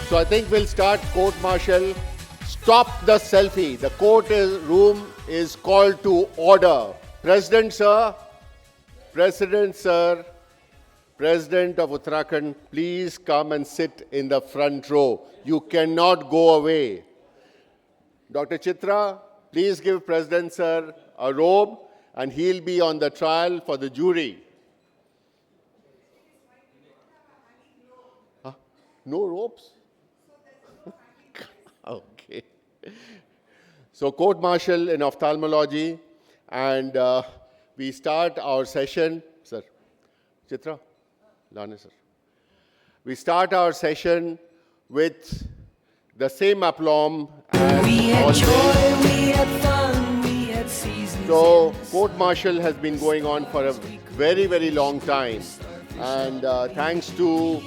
So I think we'll start court-martial. Stop the selfie. The room is called to order. President, sir. President, sir. President of Uttarakhand, please come and sit in the front row. You cannot go away. Dr. Chitra, please give President, sir, a robe, and he'll be on the trial for the jury. Huh? No ropes? Okay. So, court-martial in ophthalmology, and we start our session. Sir, Chitra, Lana, sir. We start our session with the same aplomb as We had always. joy, we had fun, we had seasons. So, court-martial has been going on for a very, very long time. And thanks to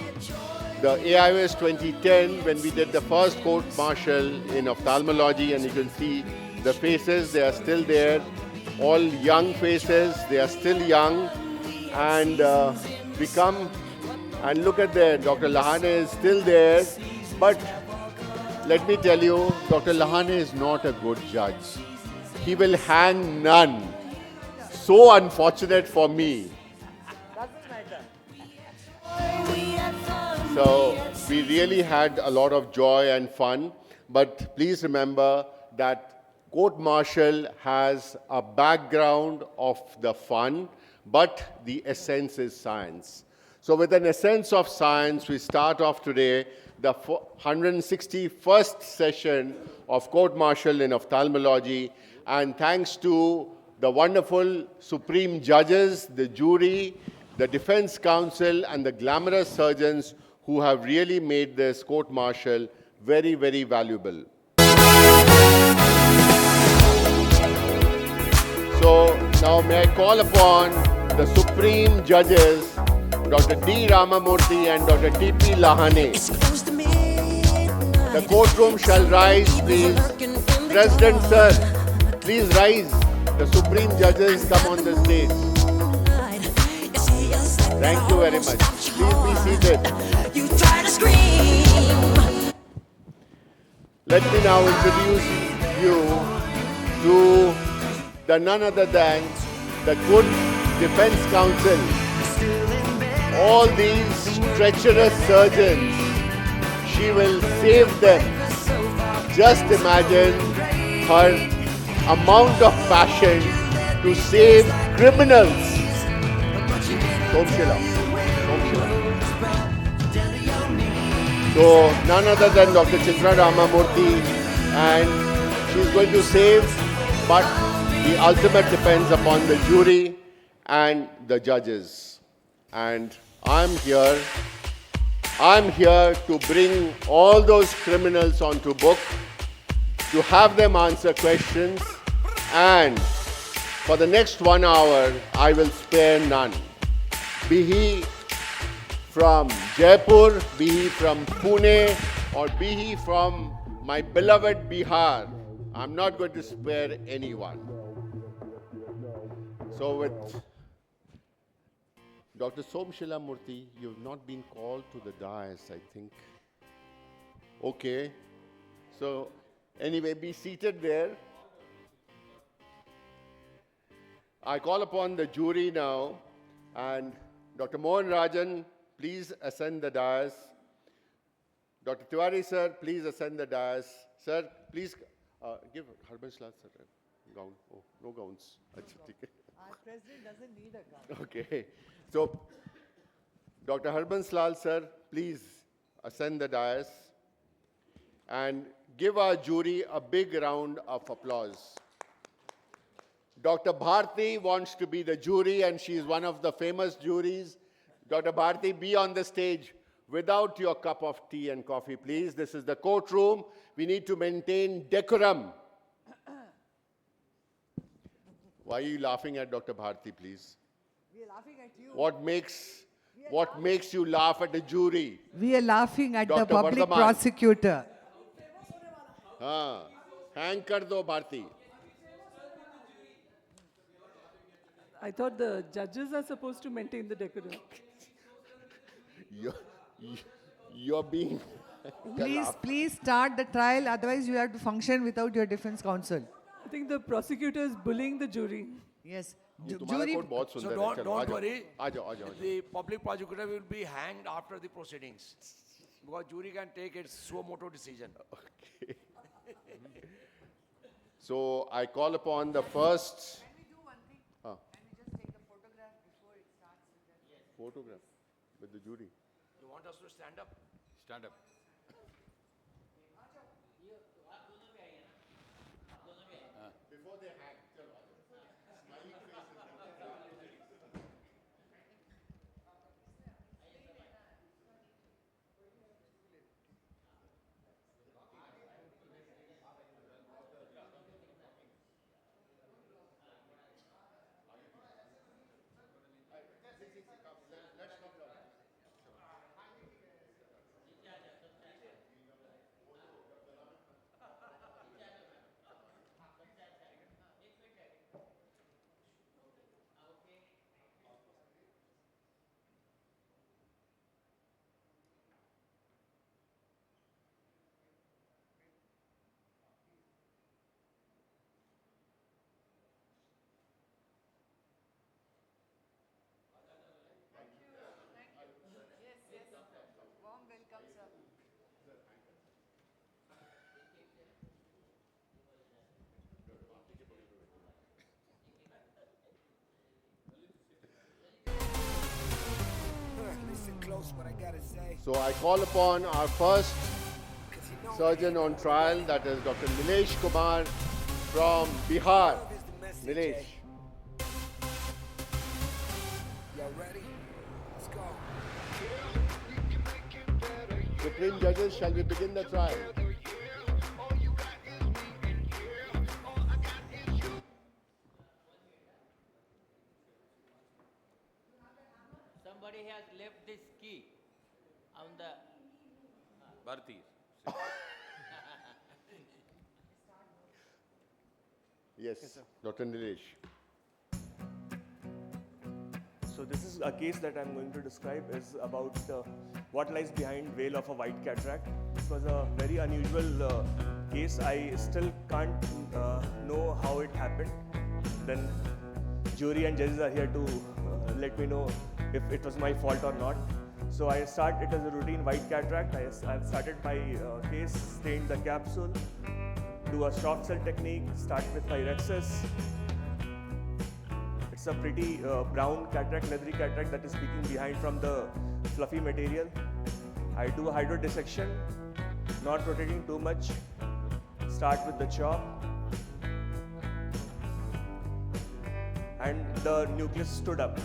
the AIOS 2010, when we did the first court-martial in ophthalmology, and you can see the faces, they are still there. All young faces, they are still young. And we come and look at there, Dr. Lahane is still there. But let me tell you, Dr. Lahane is not a good judge. He will hang none. So unfortunate for me. So we really had a lot of joy and fun. But please remember that court-martial has a background of the fun, but the essence is science. So with an essence of science, we start off today the 161st session of court-martial in ophthalmology. And thanks to the wonderful supreme judges, the jury, the defense counsel, and the glamorous surgeons who have really made this court-martial very, very valuable. So now may I call upon the supreme judges, Dr. D. Ramamurthy and Dr. T.P. Lahane. The courtroom shall rise, please. President, sir, please rise. The supreme judges come on the stage. Thank you very much. Please be seated. You try to scream. Let me now introduce you to the none other than the good defense counsel. All these treacherous surgeons, she will save them. Just imagine her amount of passion to save criminals. Somshila. So, none other than Dr. Chitra Ramamurthy, and she's going to save, but the ultimate depends upon the jury and the judges. And I'm here to bring all those criminals onto book, to have them answer questions, and for the next 1 hour, I will spare none. Be he from Jaipur, be he from Pune, or be he from my beloved Bihar, I'm not going to spare anyone. So with Dr. Somshila Murthy, you've not been called to the dais, I think. Okay. So anyway, be seated there. I call upon the jury now, and Dr. Mohan Rajan, please ascend the dais. Dr. Tiwari, sir, please ascend the dais. Sir, please give Harbans Lal sir a gown. Oh, no gowns. Our president doesn't need a gown. Okay. So, Dr. Harbans Lal sir, please ascend the dais and give our jury a big round of applause. Dr. Bharti wants to be the jury, and she is one of the famous juries. Dr. Bharti, be on the stage without your cup of tea and coffee, please. This is the courtroom. We need to maintain decorum. Why are you laughing at Dr. Bharti, please? We are laughing at you. What makes you laugh at the jury? We are laughing at Dr. the public Vardhaman. prosecutor. हाँ, hang कर दो Bharti. I thought the judges are supposed to maintain the decorum. You're being Please start the trial. Otherwise, you have to function without your defense counsel. I think the prosecutor is bullying the jury. Yes. ये तुम्हारा Jury. Coat बहुत So सुंदर है don't, चलो don't आ जाओ worry. आ जाओ आ जाओ आ जाओ The public prosecutor will be hanged after the proceedings. Because jury can take its suo moto decision. So I call upon the first Can we do one thing? Ah. Can we just take a photograph before it starts? photograph with the jury. You want us to stand up? Stand up. Before they hang, चलो आ जाओ. Smiling faces. Warm welcome, sir. Listen close what I gotta say. So I call upon our first surgeon on trial, that is Dr. Nilesh Kumar from Bihar. Love is the message. Nilesh. Y'all ready? Let's go. Supreme Judges, shall we begin the trial? Somebody has left this key on the. Bharti. Yes, Dr. Nilesh. So this is a case that I'm going to describe is about what lies behind veil of a white cataract. This was a very unusual case. I still can't know how it happened. Then jury and judges are here to let me know if it was my fault or not. So I start it as a routine white cataract. I've started my case, stained the capsule, do a soft cell technique, start with my rhexis. It's a pretty brown cataract, leathery cataract that is peeking behind from the fluffy material. I do a hydro dissection, not rotating too much. Start with the chop. And the nucleus stood up.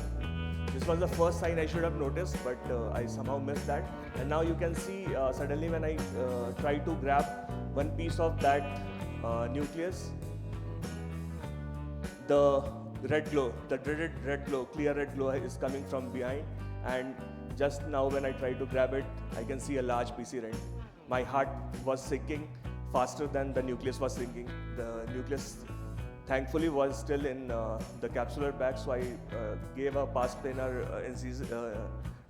This was the first sign I should have noticed, but I somehow missed that. And now you can see suddenly when I try to grab one piece of that nucleus, the red glow, the dreaded red glow, clear red glow is coming from behind. And just now when I try to grab it, I can see a large PC rent. My heart was sinking faster than the nucleus was sinking. The nucleus thankfully was still in the capsular bag, so I gave a pars plana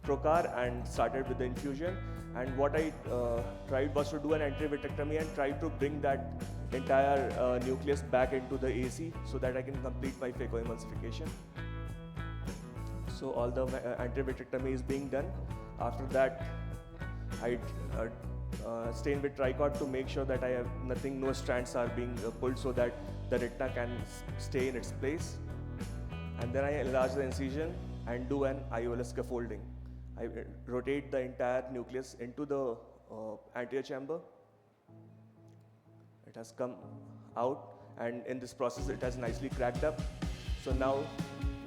trocar and started with the infusion. And what I tried was to do an anti-vitrectomy and try to bring that entire nucleus back into the AC so that I can complete my phacoemulsification. So all the anti-vitrectomy is being done. After that, I stain with tricot to make sure that I have nothing, no strands are being pulled so that the retina can stay in its place. And then I enlarge the incision and do an IOL scaffolding. I rotate the entire nucleus into the anterior chamber. It has come out, and in this process it has nicely cracked up. So now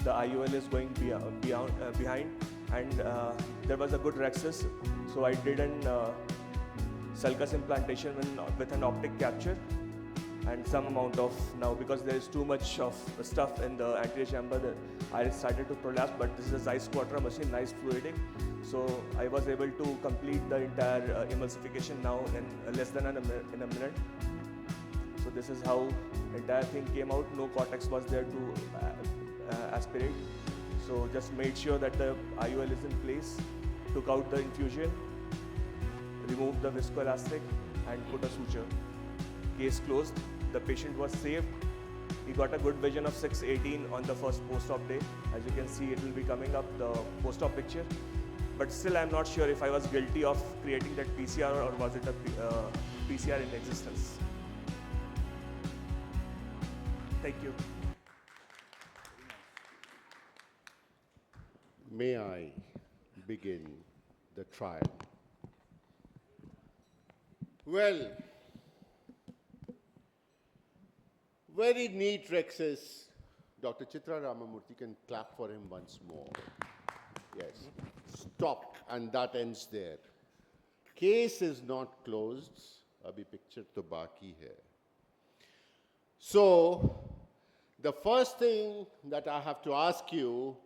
the IOL is going behind, and there was a good rhexis. So I did an sulcus implantation with an optic capture and some amount of, now because there is too much of stuff in the anterior chamber, that I started to prolapse, but this is a Zeiss Quattro machine, nice fluidic. So I was able to complete the entire emulsification now in less than in a minute. So this is how entire thing came out. No cortex was there to aspirate. So just made sure that the IOL is in place, took out the infusion, removed the viscoelastic and put a suture. Case closed. The patient was saved. He got a good vision of 6:18 on the first post-op day. As you can see, it will be coming up, the post-op picture. But still, I'm not sure if I was guilty of creating that PCR or was it a PCR in existence. Thank you. May I begin the trial? Well, very neat rexes. Dr. Chitra Ramamurthy can clap for him once more. Yes. Stop, and that ends there. Case is not closed. Abhi picture to baki hai. So, the first thing that I have to ask you,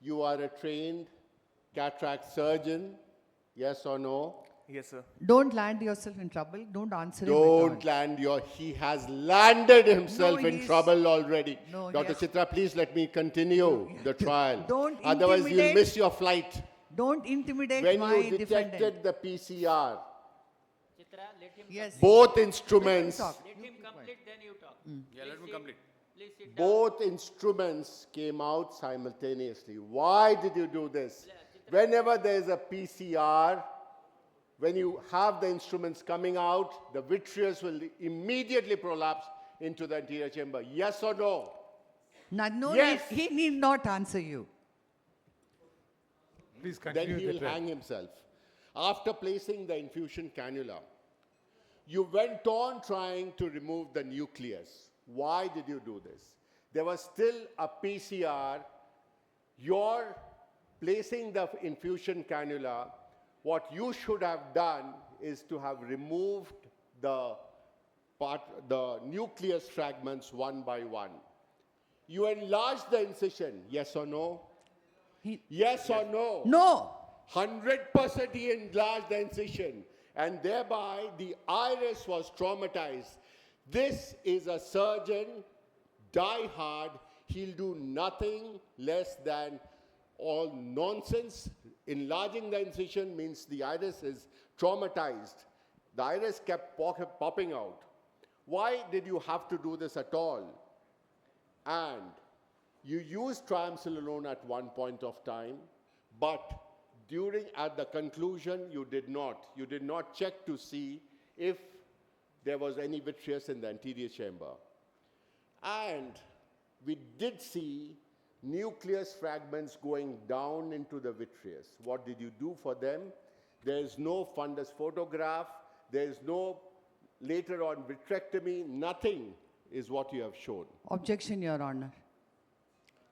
you are a trained cataract surgeon, yes or no? Yes, sir. Don't land yourself in trouble. Don't answer him at Don't all. land he has landed himself No, in he's- trouble already. No, Dr. yes. Chitra, please let me continue the trial. Don't Otherwise, you'll intimidate- miss your flight. Don't intimidate When my you defendant. detected the PCR, Chitra, let him Yes. both instruments, Talk. let him complete, then you talk. Yeah, let me complete. Please sit down. both instruments came out simultaneously. Why did you do this? Whenever there is a PCR, when you have the instruments coming out, the vitreous will immediately prolapse into the anterior chamber. Yes or no? No, Yes. he need not answer you. Please Then continue he the will trial. hang himself. After placing the infusion cannula, you went on trying to remove the nucleus. Why did you do this? There was still a PCR. You're placing the infusion cannula. What you should have done is to have removed the nucleus fragments one by one. You enlarged the incision, yes or no? Yes or no? No. 100% he enlarged the incision, and thereby the iris was traumatized. This is a surgeon, die hard. He'll do nothing less than all nonsense. Enlarging the incision means the iris is traumatized. The iris kept popping out. Why did you have to do this at all? And you used triamcinolone at one point of time, but at the conclusion, you did not. You did not check to see if there was any vitreous in the anterior chamber. And we did see nucleus fragments going down into the vitreous. What did you do for them? There is no fundus photograph. There is no later on vitrectomy. Nothing is what you have shown. Objection, Your Honor.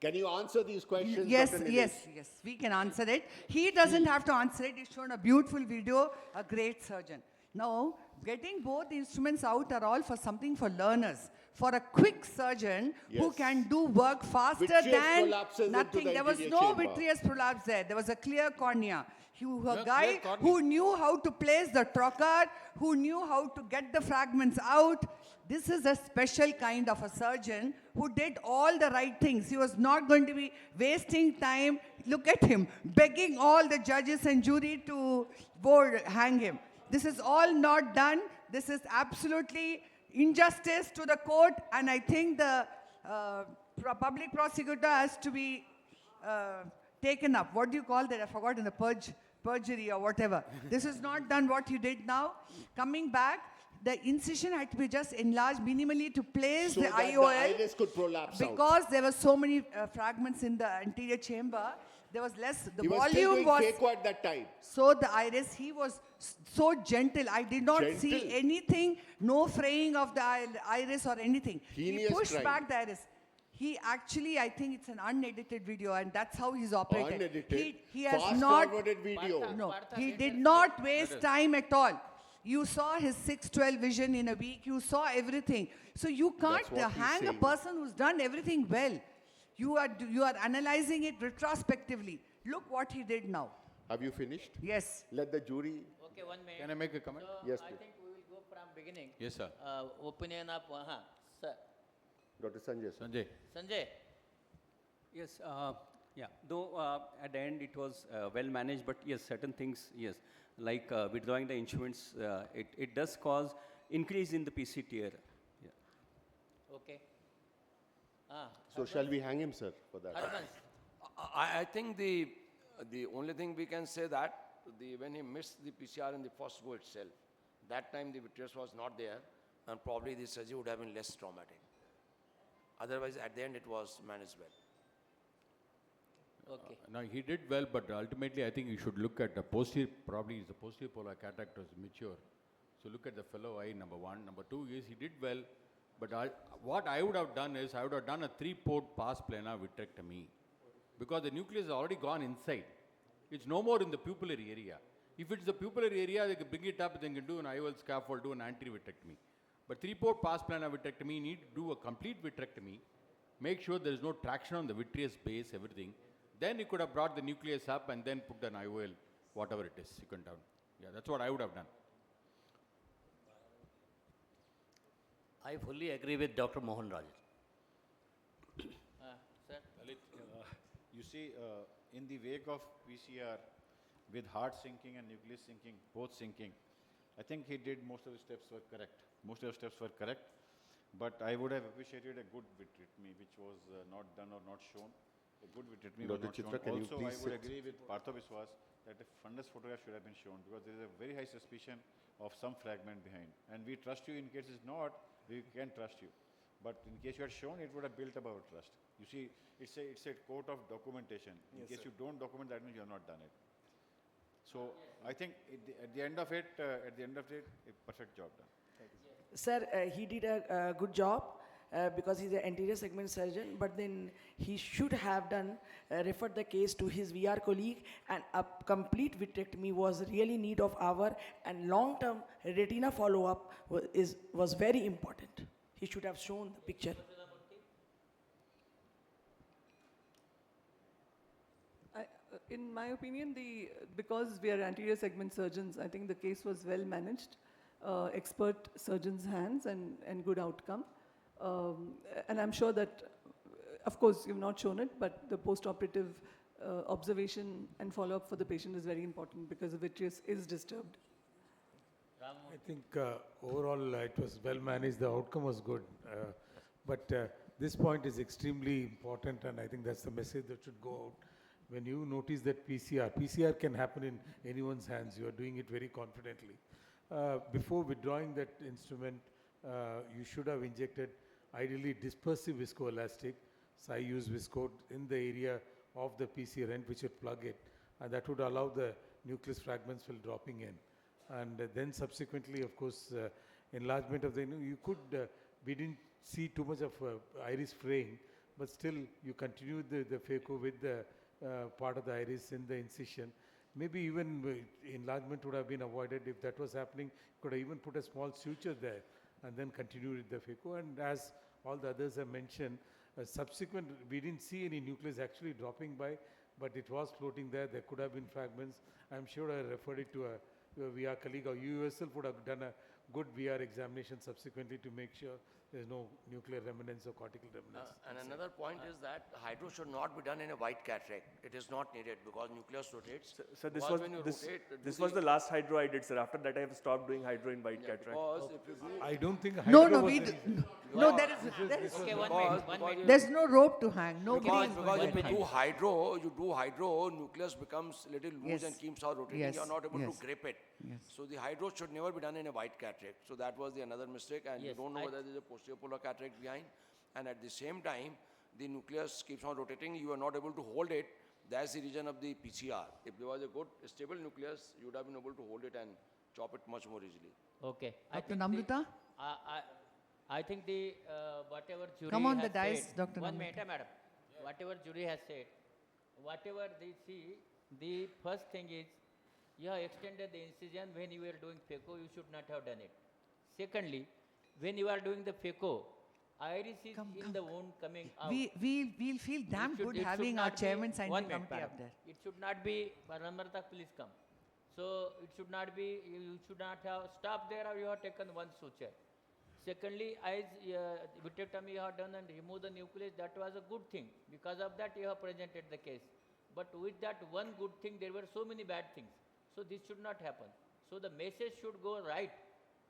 Can you answer these questions? Yes, Dr. Nilesh? yes. We can answer it. He doesn't have to answer it. He's shown a beautiful video, a great surgeon. Now, getting both instruments out are all for something for learners. For a quick surgeon who Yes. can do work faster Vitreous than prolapses into nothing. the There was anterior no chamber. vitreous prolapse there. There was a clear cornea. A clear guy cornea. who knew how to place the trocar, who knew how to get the fragments out. This is a special kind of a surgeon who did all the right things. He was not going to be wasting time. Look at him, begging all the judges and jury to hang him. This is all not done. This is absolutely injustice to the court, and I think the public prosecutor has to be taken up. What do you call that? I forgot, in the perjury or whatever. This is not done what you did now. Coming back, the incision had to be just enlarged minimally to place So the that IOL. the iris could prolapse out. Because there were so many fragments in the anterior chamber, there was less, the He was still volume doing was, phaco at that time. so the iris, he was so gentle. I did not see Gentle? anything, no fraying of the iris or anything. Heinous He pushed crime. back the iris. He actually, I think it's an unedited video, and that's how he's operated. Unedited, He has fast not, forwarded video. no, Partha, he let did us not waste time at all. You saw his 6/12 vision in a week. You saw everything. So you can't That's what he's hang a saying. person who's done everything well. You are analyzing it retrospectively. Look what he did now. Have you finished? Yes. Let the jury. Okay, 1 minute. Can I make a comment? So Yes, I please. think we will go from beginning. Yes, sir. Opinion of, sir. Dr. Sanjay, sir. Sanjay. Sanjay. Yes, yeah. Though at the end it was well managed, but yes, certain things, yes. like withdrawing the instruments, it does cause increase in the PC tear. Yeah. Okay. So shall we hang him, sir, for that? Harbans, I think the only thing we can say that when he missed the PCR in the first go itself, that time the vitreous was not there, and probably the surgery would have been less traumatic. Otherwise, at the end, it was managed well. okay. Now, he did well, but ultimately, I think you should look at the posterior, probably the posterior polar cataract was mature. So look at the fellow eye, number one. Number two is he did well, but what I would have done is I would have done a 3-port pars plana vitrectomy because the nucleus has already gone inside. It's no more in the pupillary area. If it's the pupillary area, they can bring it up, they can do an IOL scaffold, do an anti-vitrectomy. But 3-port pars plana vitrectomy, you need to do a complete vitrectomy, make sure there is no traction on the vitreous base, everything. Then you could have brought the nucleus up and then put an IOL, whatever it is, you can down. Yeah, that's what I would have done. I fully agree with Dr. Mohan Raj. Sir, Lalit, you see, in the wake of PCR, with heart sinking and nucleus sinking, both sinking, I think he did most of the steps were correct. Most of the steps were correct, but I would have appreciated a good vitrectomy, which was not done or not shown. A good vitrectomy was Dr. not Chitra, shown. can you Also, I please would sit? agree with Partha Biswas that a fundus photograph should have been shown because there is a very high suspicion of some fragment behind. And we trust you in case it's not, we can trust you. But in case you had shown, it would have built up our trust. You see, it's a court of documentation. In case you don't document, that means you have not done it. So I think at the end of it, a perfect job done. Sir, he did a good job because he's an anterior segment surgeon, but then he should have done referred the case to his VR colleague, and a complete vitrectomy was really need of hour, and long-term retina follow-up was very important. He should have shown the picture. In my opinion, because we are anterior segment surgeons, I think the case was well managed, expert surgeons' hands and good outcome. And I'm sure that, of course, you've not shown it, but the post-operative observation and follow-up for the patient is very important because the vitreous is disturbed. I think overall it was well managed, the outcome was good. But this point is extremely important, and I think that's the message that should go out. When you notice that PCR can happen in anyone's hands, you are doing it very confidently. Before withdrawing that instrument, you should have injected ideally dispersive viscoelastic. So I use viscode in the area of the PC rent, which would plug it, and that would allow the nucleus fragments from dropping in. And then subsequently, of course, enlargement of the, you could, we didn't see too much of iris fraying, but still you continued the phaco with the part of the iris in the incision. Maybe even enlargement would have been avoided if that was happening. Could have even put a small suture there and then continue with the phaco. And as all the others have mentioned, subsequent, we didn't see any nucleus actually dropping by, but it was floating there. There could have been fragments. I'm sure I referred it to a VR colleague, or you yourself would have done a good VR examination subsequently to make sure there's no nuclear remnants or cortical remnants. And another point is that hydro should not be done in a white cataract. It is not needed because nucleus rotates. So this Because was when you rotate, this was the last hydro I did, sir. After that, I have stopped doing hydro in white cataract. Because if you do, I don't think No, hydro no, was we an do, issue. no, there is, okay, one minute. there's no rope to hang. Nobody because, is because going if to you hang. you do hydro, nucleus becomes little loose Yes. and keeps on rotating. Yes. You are not able Yes. to grip it. Yes. So the hydro should never be done in a white cataract. So that was the another mistake, and you Yes, don't know whether there is a posterior polar cataract behind. And at the same time, the nucleus keeps on rotating. You are not able to hold it. That's the reason of the PCR. If there was a good stable nucleus, you would have been able to hold it and chop it much more easily. Okay. Dr. Namrata? I think the whatever jury Come on has the dais, said, Dr. One Namrata. minute, madam. Whatever jury has said, whatever they see, the first thing is you have extended the incision when you were doing phaco, you should not have done it. Secondly, when you are doing the phaco, iris is in the wound coming out. We'll feel damn It should- good it should having our not be- chairman one scientific minute, committee up madam. there. It should not be, Namrata, please come. So it should not be, you should not have stopped there or you have taken one suture. Secondly, as vitrectomy you have done and removed the nucleus, that was a good thing. Because of that you have presented the case. But with that one good thing, there were so many bad things. So this should not happen. So the message should go right.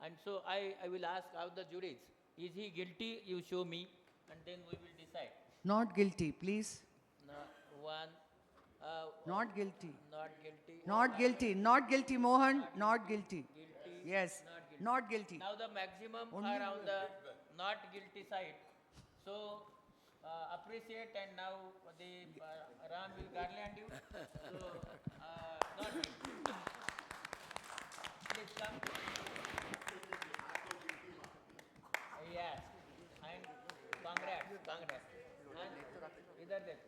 And so I will ask out the juries, is he guilty? You show me, and then we will decide. Not guilty, please. No, one, Not guilty. not guilty. Not guilty. Not guilty, Mohan. Not guilty. Guilty. Yes. Not guilty. Now the maximum Only are on the not guilty side. So appreciate, and now the Ram will garland you. So not guilty. Please come. Yes. And congrats. And इधर देखो.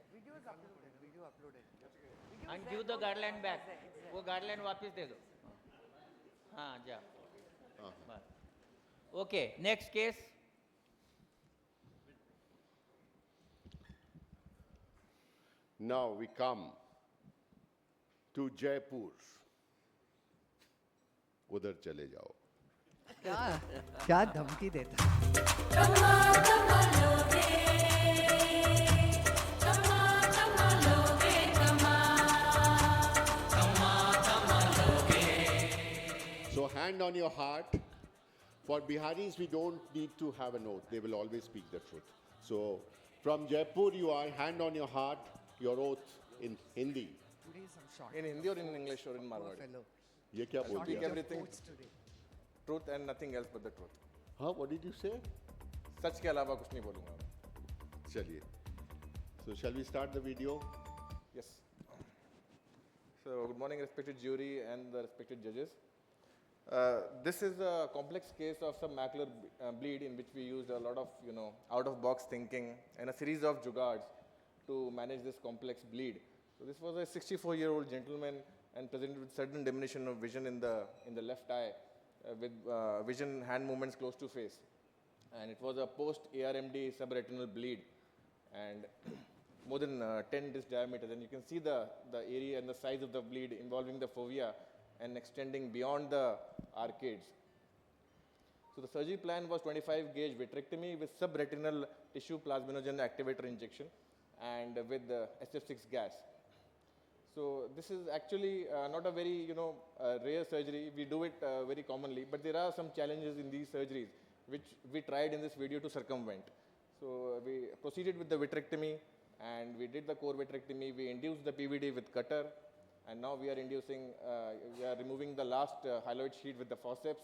Video uploaded. And give the garland back. वो garland वापस दे दो. हाँ जा. बस. Okay. Next case. Now we come to Jaipur. उधर चले जाओ. क्या धमकी देता है? So hand on your heart. For Biharis, we don't need to have an oath. They will always speak the truth. So from Jaipur, you are hand on your heart, your oath in Hindi. Today some short. In Hindi or in English or in Marwari? Fellow. ये क्या बोल Speak दिया? everything, Quotes today. truth and nothing else but the truth. Huh? What did you say? सच के अलावा कुछ नहीं बोलूँगा मैं. चलिए. So shall we start the video? Yes. So good morning, respected jury and the respected judges. This is a complex case of some macular bleed in which we used a lot of, out-of-box thinking and a series of jugards to manage this complex bleed. So this was a 64-year-old gentleman and presented with sudden diminution of vision in the left eye, with vision hand movements close to face. And it was a post-ARMD subretinal bleed and more than 10 disc diameters. And you can see the area and the size of the bleed involving the fovea and extending beyond the arcades. So the surgery plan was 25 gauge vitrectomy with subretinal tissue plasminogen activator injection and with the SF6 gas. So this is actually not a very rare surgery. We do it very commonly, but there are some challenges in these surgeries which we tried in this video to circumvent. So we proceeded with the vitrectomy and we did the core vitrectomy. We induced the PVD with cutter, and now we are inducing, we are removing the last hyaloid sheet with the forceps.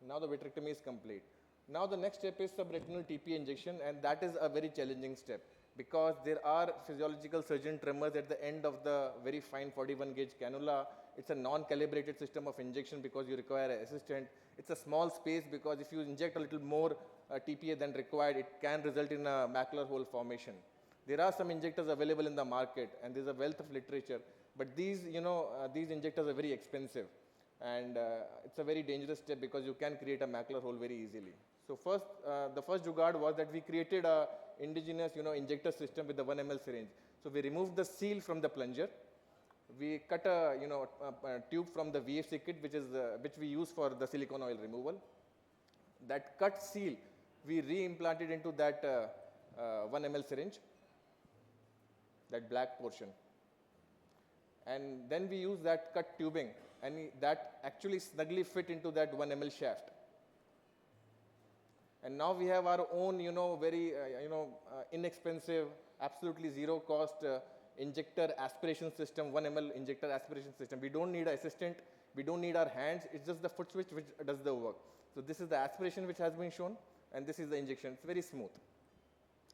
Now the vitrectomy is complete. Now the next step is subretinal TPA injection, and that is a very challenging step because there are physiological surgeon tremors at the end of the very fine 41 gauge cannula. It's a non-calibrated system of injection because you require an assistant. It's a small space because if you inject a little more TPA than required, it can result in a macular hole formation. There are some injectors available in the market, and there's a wealth of literature, but these injectors are very expensive. And it's a very dangerous step because you can create a macular hole very easily. So first, the first jugaad was that we created a indigenous, injector system with the 1 ml syringe. So we removed the seal from the plunger. We cut a, a tube from the VFC kit, which we use for the silicone oil removal. That cut seal, we re-implanted into that 1 ml syringe, that black portion. And then we use that cut tubing, and that actually snugly fit into that 1 ml shaft. And now we have our own, very, inexpensive, absolutely zero cost injector aspiration system, 1 ml injector aspiration system. We don't need an assistant. We don't need our hands. It's just the foot switch which does the work. So this is the aspiration which has been shown, and this is the injection. It's very smooth.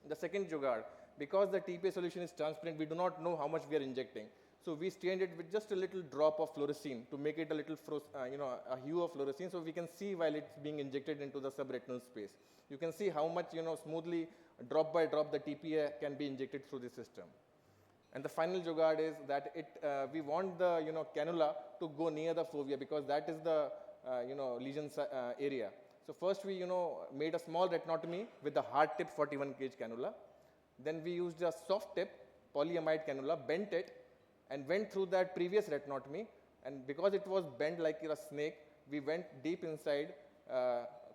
The second jugaad, because the TPA solution is transparent, we do not know how much we are injecting. So we stained it with just a little drop of fluorescein to make it a little, a hue of fluorescein, so we can see while it's being injected into the subretinal space. You can see how much, smoothly, drop by drop, the TPA can be injected through the system. And the final jugaad is that we want the, cannula to go near the fovea because that is the, lesion area. So first we, made a small retinotomy with the hard tip 41 gauge cannula. Then we used a soft tip polyamide cannula, bent it, and went through that previous retinotomy, and because it was bent like a snake, we went deep inside,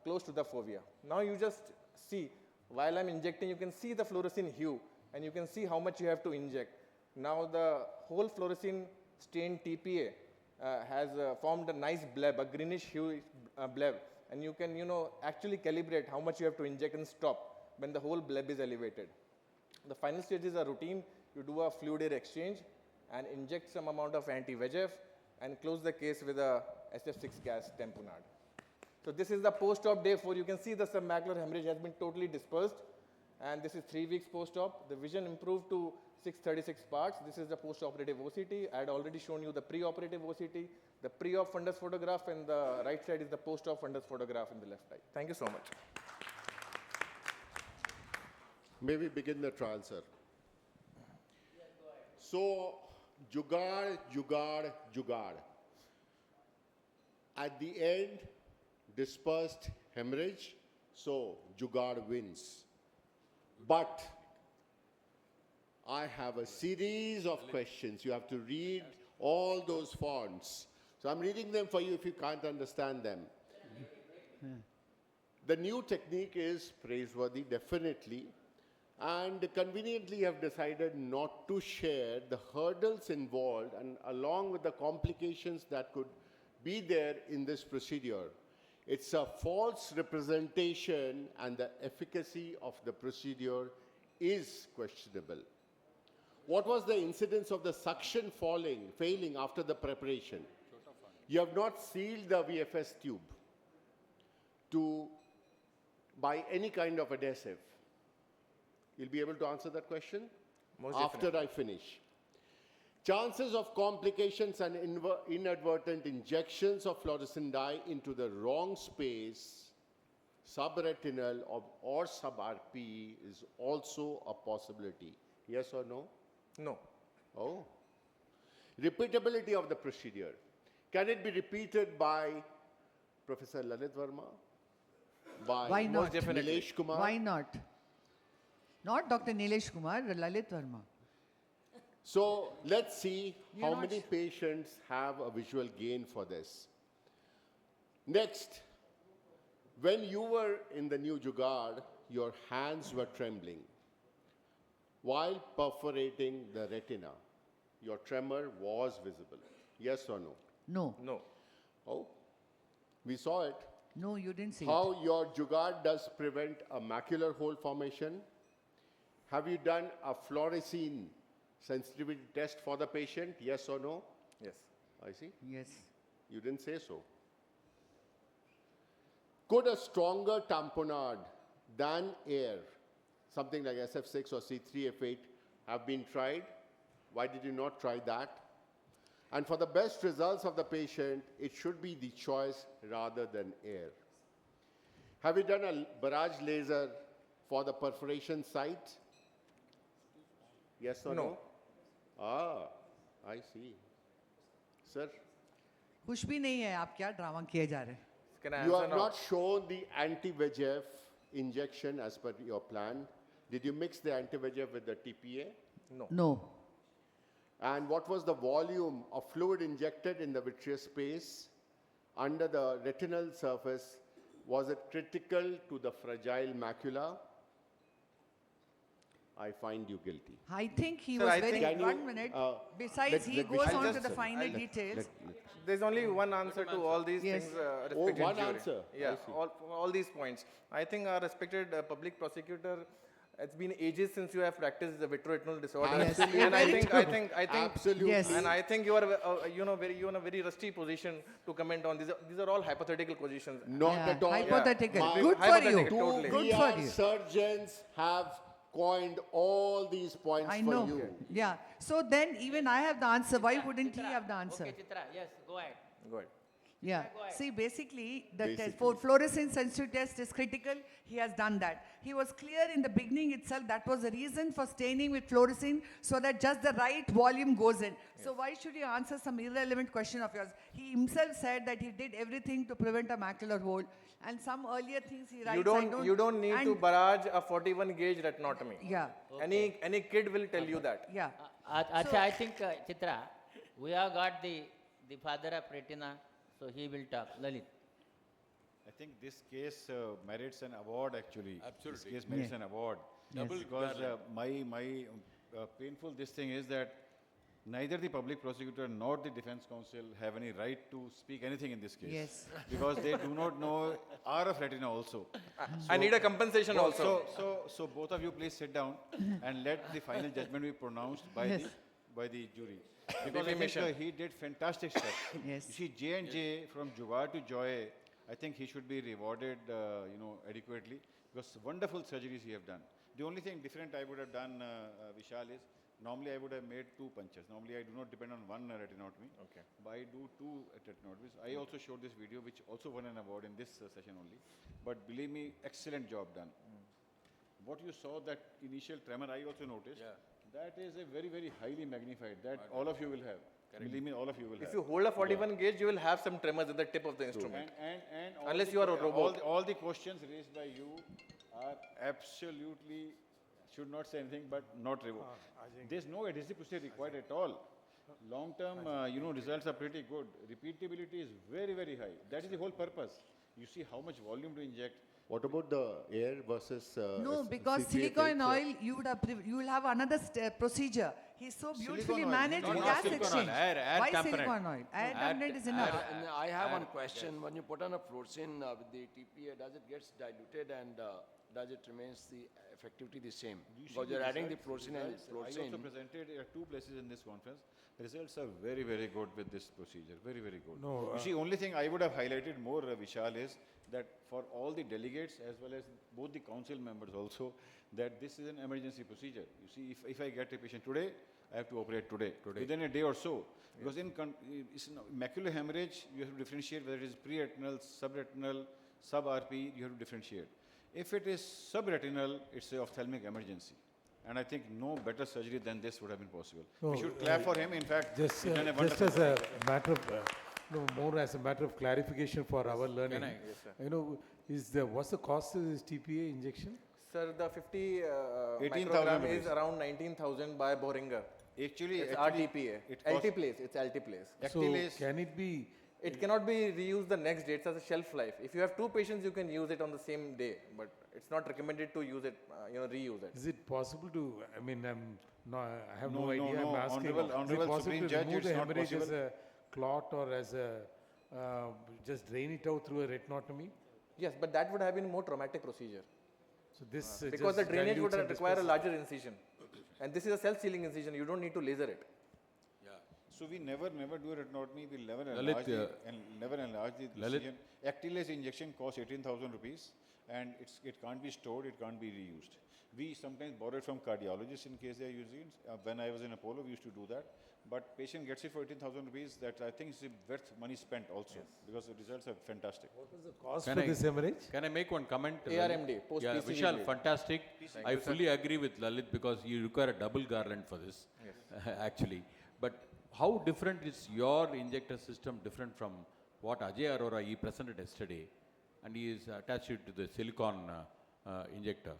close to the fovea. Now you just see while I'm injecting, you can see the fluorescein hue, and you can see how much you have to inject. Now the whole fluorescein stained TPA has formed a nice bleb, a greenish hue bleb, and you can, actually calibrate how much you have to inject and stop when the whole bleb is elevated. The final stage is a routine. You do a fluid air exchange and inject some amount of anti-VEGF and close the case with a SF6 gas tamponade. So this is the post-op day 4. You can see the submacular hemorrhage has been totally dispersed, and this is 3 weeks post-op. The vision improved to 636 parts. This is the post-operative OCT. I had already shown you the pre-operative OCT, the pre-op fundus photograph, and the right side is the post-op fundus photograph in the left eye. Thank you so much. May we begin the trial, sir? So, jugaad, jugaad, jugaad. At the end, dispersed hemorrhage, so jugaad wins. But I have a series of questions. You have to read all those fonts. So I'm reading them for you if you can't understand them. The new technique is praiseworthy, definitely. And conveniently have decided not to share the hurdles involved and along with the complications that could be there in this procedure. It's a false representation and the efficacy of the procedure is questionable. What was the incidence of the suction failing after the preparation? You have not sealed the VFS tube by any kind of adhesive. You'll be able to answer that question after I finish. Chances of complications and inadvertent injections of fluorescent dye into the wrong space, subretinal or sub-RPE, is also a possibility. Yes or no? No. Oh. Repeatability of the procedure. Can it be repeated by Professor Lalit Verma? By Why not? Nilesh Kumar? Why not? Not Dr. Nilesh Kumar, Lalit Verma. So let's see You're how not many patients have a visual gain for this. Next, when you were in the new jugaad, your hands were trembling. While perforating the retina, your tremor was visible. Yes or no? No. No. Oh, we saw it. No, you didn't see How it. your jugaad does prevent a macular hole formation. Have you done a fluorescein sensitivity test for the patient? Yes or no? Yes. I see. Yes. You didn't say so. Could a stronger tamponade than air, something like SF6 or C3F8, have been tried? Why did you not try that? And for the best results of the patient, it should be the choice rather than air. Have you done a barrage laser for the perforation site? Yes or no? Ah, I see. Sir? कुछ भी नहीं है, आप क्या drama किए जा रहे हैं? Can I You answer have now? not shown the anti-VEGF injection as per your plan. Did you mix the anti-VEGF with the TPA? No. No. And what was the volume of fluid injected in the vitreous space under the retinal surface? Was it critical to the fragile macula? I find you guilty. I think he Sir, was I very, think- one minute. Besides, he let me goes finish. on to the I'll finer just- details. There's only one answer to all these Yes. things, Oh, respected one jury. answer. I Yeah, see. all these points. I think our respected public prosecutor, it's been ages since you have practiced the vitreoretinal disorder. Yes. And I think, Absolutely. Yes. and I think you are, you're in a very rusty position to comment on these. These are all hypothetical positions. Not Yeah, at all. hypothetical. My- Good for you. Hypothetical, Two totally. Good VR for you. surgeons have coined all these points I for know. you. Yeah. So then even I have the answer. Why wouldn't he have the answer? Okay, Chitra, yes, go ahead. Go ahead. Yeah. go ahead. See, basically, the test Basically. for fluorescence sensitive test is critical. He has done that. He was clear in the beginning itself that was the reason for staining with fluorescein so that just the right volume goes in. So why should you answer some irrelevant question of yours? He himself said that he did everything to prevent a macular hole, and some earlier things he writes. You don't need to and- barrage a 41 gauge retinotomy. Yeah. Any kid will tell you that. Yeah. Acha, I think, Chitra, we have got the father of retina, so he will talk. Lalit. I think this case merits an award actually. Absolutely. This case merits an award. Double Because garland. my painful this thing is that neither the public prosecutor nor the defense counsel have any right to speak anything in this case. Yes. Because they do not know R of retina also. I need a compensation also. So both of you please sit down and let the final judgment be pronounced by Yes. the jury. Because I think Defamation. he did fantastic stuff. Yes. You see, J&J from Jugaad to Joy, I think he should be rewarded, adequately because wonderful surgeries he have done. The only thing different I would have done, Vishal, is normally I would have made 2 punches. Normally I do not depend on one retinotomy. Okay. But I do 2 retinotomies. I also showed this video, which also won an award in this session only. But believe me, excellent job done. What you saw, that initial tremor, I also noticed. Yeah. That is a very, very highly magnified. That all of you will have. Believe me, all of you will have. If you hold a 41 gauge, you will have some tremors at the tip of the instrument. And all Unless the you are a que- robot. all the questions raised by you are absolutely, should not say anything, but not revoked. There's no adhesive procedure required at all. Long-term, results are pretty good. Repeatability is very, very high. That is the whole purpose. You see how much volume to inject. What about the air versus No, because CPA silicone takes, oil, you will have another procedure. He's so beautifully oil, managed no, with no, gas silicone exchange. oil, air Why component. silicone oil? Air component is enough. And I have one question. When you put on a fluorescein with the TPA, does it gets diluted and does it remains the effectivity the same? Because you're adding the fluorescein and I also fluorescein. presented at 2 places in this conference. The results are very, very good with this procedure. Very, very good. No, you see, only thing I would have highlighted more, Vishal, is that for all the delegates as well as both the council members also, that this is an emergency procedure. You see, if I get a patient today, I have to operate today. Within a day or so. Because in macular hemorrhage, you have to differentiate whether it is pre-retinal, subretinal, sub-RP, you have to differentiate. If it is subretinal, it's an ophthalmic emergency. And I think no better surgery than this would have been possible. We should clap for him. In fact, Just, he's done a just wonderful as a matter of, more as a matter of clarification for our learning. I- What's the cost of this TPA injection? Sir, the 50 18,000 microgram is rupees. around 19,000 by Boehringer. Actually, It's actually, RTPA. it costs- LT-place. It's LT-place. So Actilase- can it be, It cannot be reused the next day. It has a shelf life. If you have 2 patients, you can use it on the same day, but it's not recommended to use it, reuse it. is it possible to, I mean, I have no No, idea, no, I'm asking. Honorable Is it possible Supreme to Judge, remove it's the not hemorrhage as possible. a clot or as a, just drain it out through a retinotomy? Yes, but that would have been a more traumatic procedure. So this Because the just drainage would dilutes and require a disperses. larger incision. And this is a self-sealing incision. You don't need to laser it. So we never do a retinotomy. We'll never Lalit, enlarge the Lalit. incision. Actilase injection costs 18,000 rupees, and it can't be stored. It can't be reused. We sometimes borrow it from cardiologists in case they are using it. When I was in Apollo, we used to do that. But patient gets it for 18,000 rupees. That I think is worth money spent also because the results are fantastic. What was the cost Can for I- this hemorrhage? Can I make one comment? ARMD, Lalit? post Yeah, PCV Vishal, blade. fantastic. I fully agree with Lalit because you require a double garland for this, actually. But how different is your injector system different from what Ajay Arora he presented yesterday, and he is attached it to the silicon injector?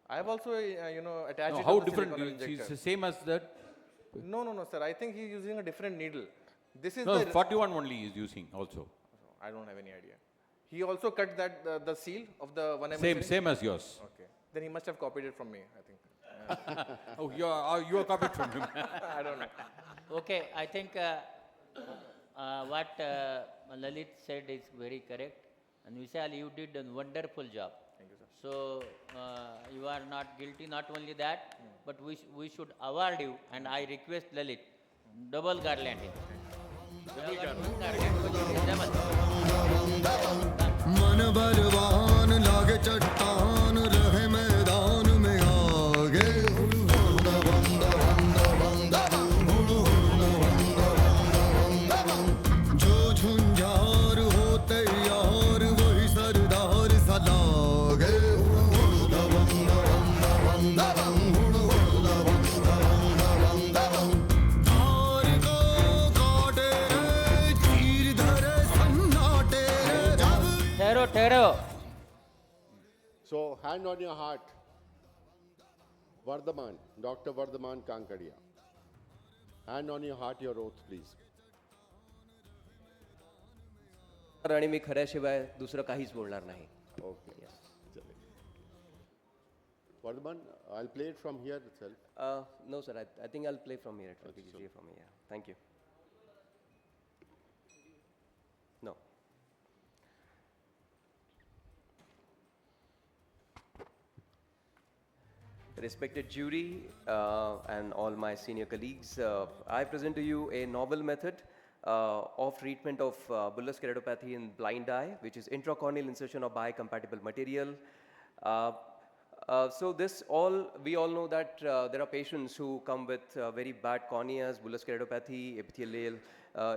I have also, attached No, it how to the different? silicone It's injector. the same as that? No, sir. I think he's using a different needle. This is No, the 41 only he is using also. I don't have any idea. He also cut that the seal of the 1 mm. Same, syringe? same as yours. Okay. Then he must have copied it from me, I think. Oh, you are copied from him. I don't know. Okay, I think what Lalit said is very correct. And Vishal, you did a wonderful job. Thank you, sir. So you are not guilty. Not only that, but we should award you. And I request Lalit, double garlanding. Double garland. मन बलवान लागे चट्टान रहे मैदान में आगे जो झुंझार हो तैयार वही सरदार सा लागे धार को काटे चीर धरे सन्नाटे जब ठहरो ठहरो. So, hand on your heart. Vardhaman, Dr. Vardhaman Kankadia. Hand on your heart, your oath, please. आणि मी खऱ्याशिवाय दुसरं काहीच बोलणार नाही. Okay. Vardhaman, I'll play it from here itself. No, sir. I think I'll play from here. It will be easier for me. Yeah. Thank you. No. Respected jury and all my senior colleagues, I present to you a novel method of treatment of bullous keratopathy in blind eye, which is intracorneal insertion of biocompatible material. So we all know that there are patients who come with very bad corneas, bullous keratopathy, epithelial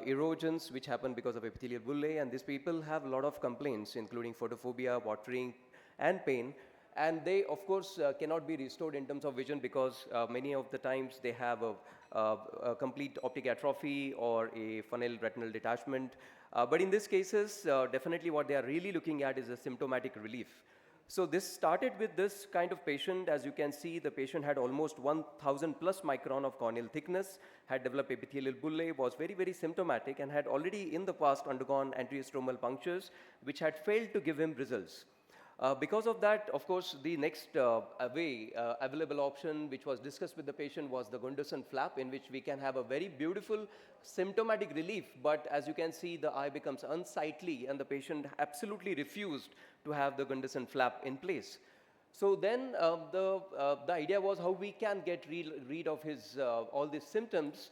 erosions, which happen because of epithelial bullae, and these people have a lot of complaints, including photophobia, watering, and pain. And they, of course, cannot be restored in terms of vision because many of the times they have a complete optic atrophy or a funnel retinal detachment. But in these cases, definitely what they are really looking at is a symptomatic relief. So this started with this kind of patient. As you can see, the patient had almost 1,000 plus micron of corneal thickness, had developed epithelial bullae, was very, very symptomatic, and had already in the past undergone anterior stromal punctures, which had failed to give him results. Because of that, of course, the next available option which was discussed with the patient was the Gunderson flap, in which we can have a very beautiful symptomatic relief. But as you can see, the eye becomes unsightly, and the patient absolutely refused to have the Gunderson flap in place. So then the idea was how we can get rid of his all these symptoms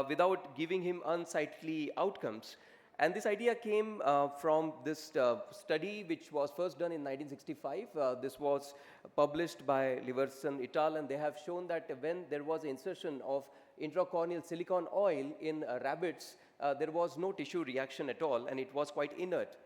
without giving him unsightly outcomes. And this idea came from this study which was first done in 1965. This was published by Liverson et al. And they have shown that when there was insertion of intracorneal silicone oil in rabbits, there was no tissue reaction at all, and it was quite inert.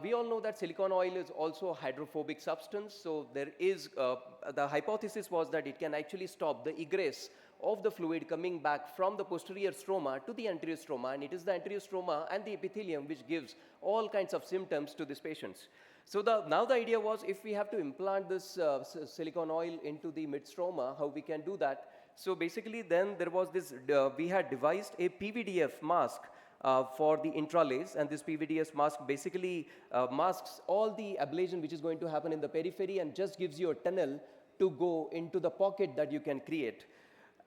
We all know that silicone oil is also a hydrophobic substance, so there is, the hypothesis was that it can actually stop the egress of the fluid coming back from the posterior stroma to the anterior stroma, and it is the anterior stroma and the epithelium which gives all kinds of symptoms to these patients. So now the idea was, if we have to implant this silicone oil into the mid-stroma, how we can do that. So basically then there was this, we had devised a PVDF mask for the intralace, and this PVDS mask basically masks all the ablation which is going to happen in the periphery and just gives you a tunnel to go into the pocket that you can create.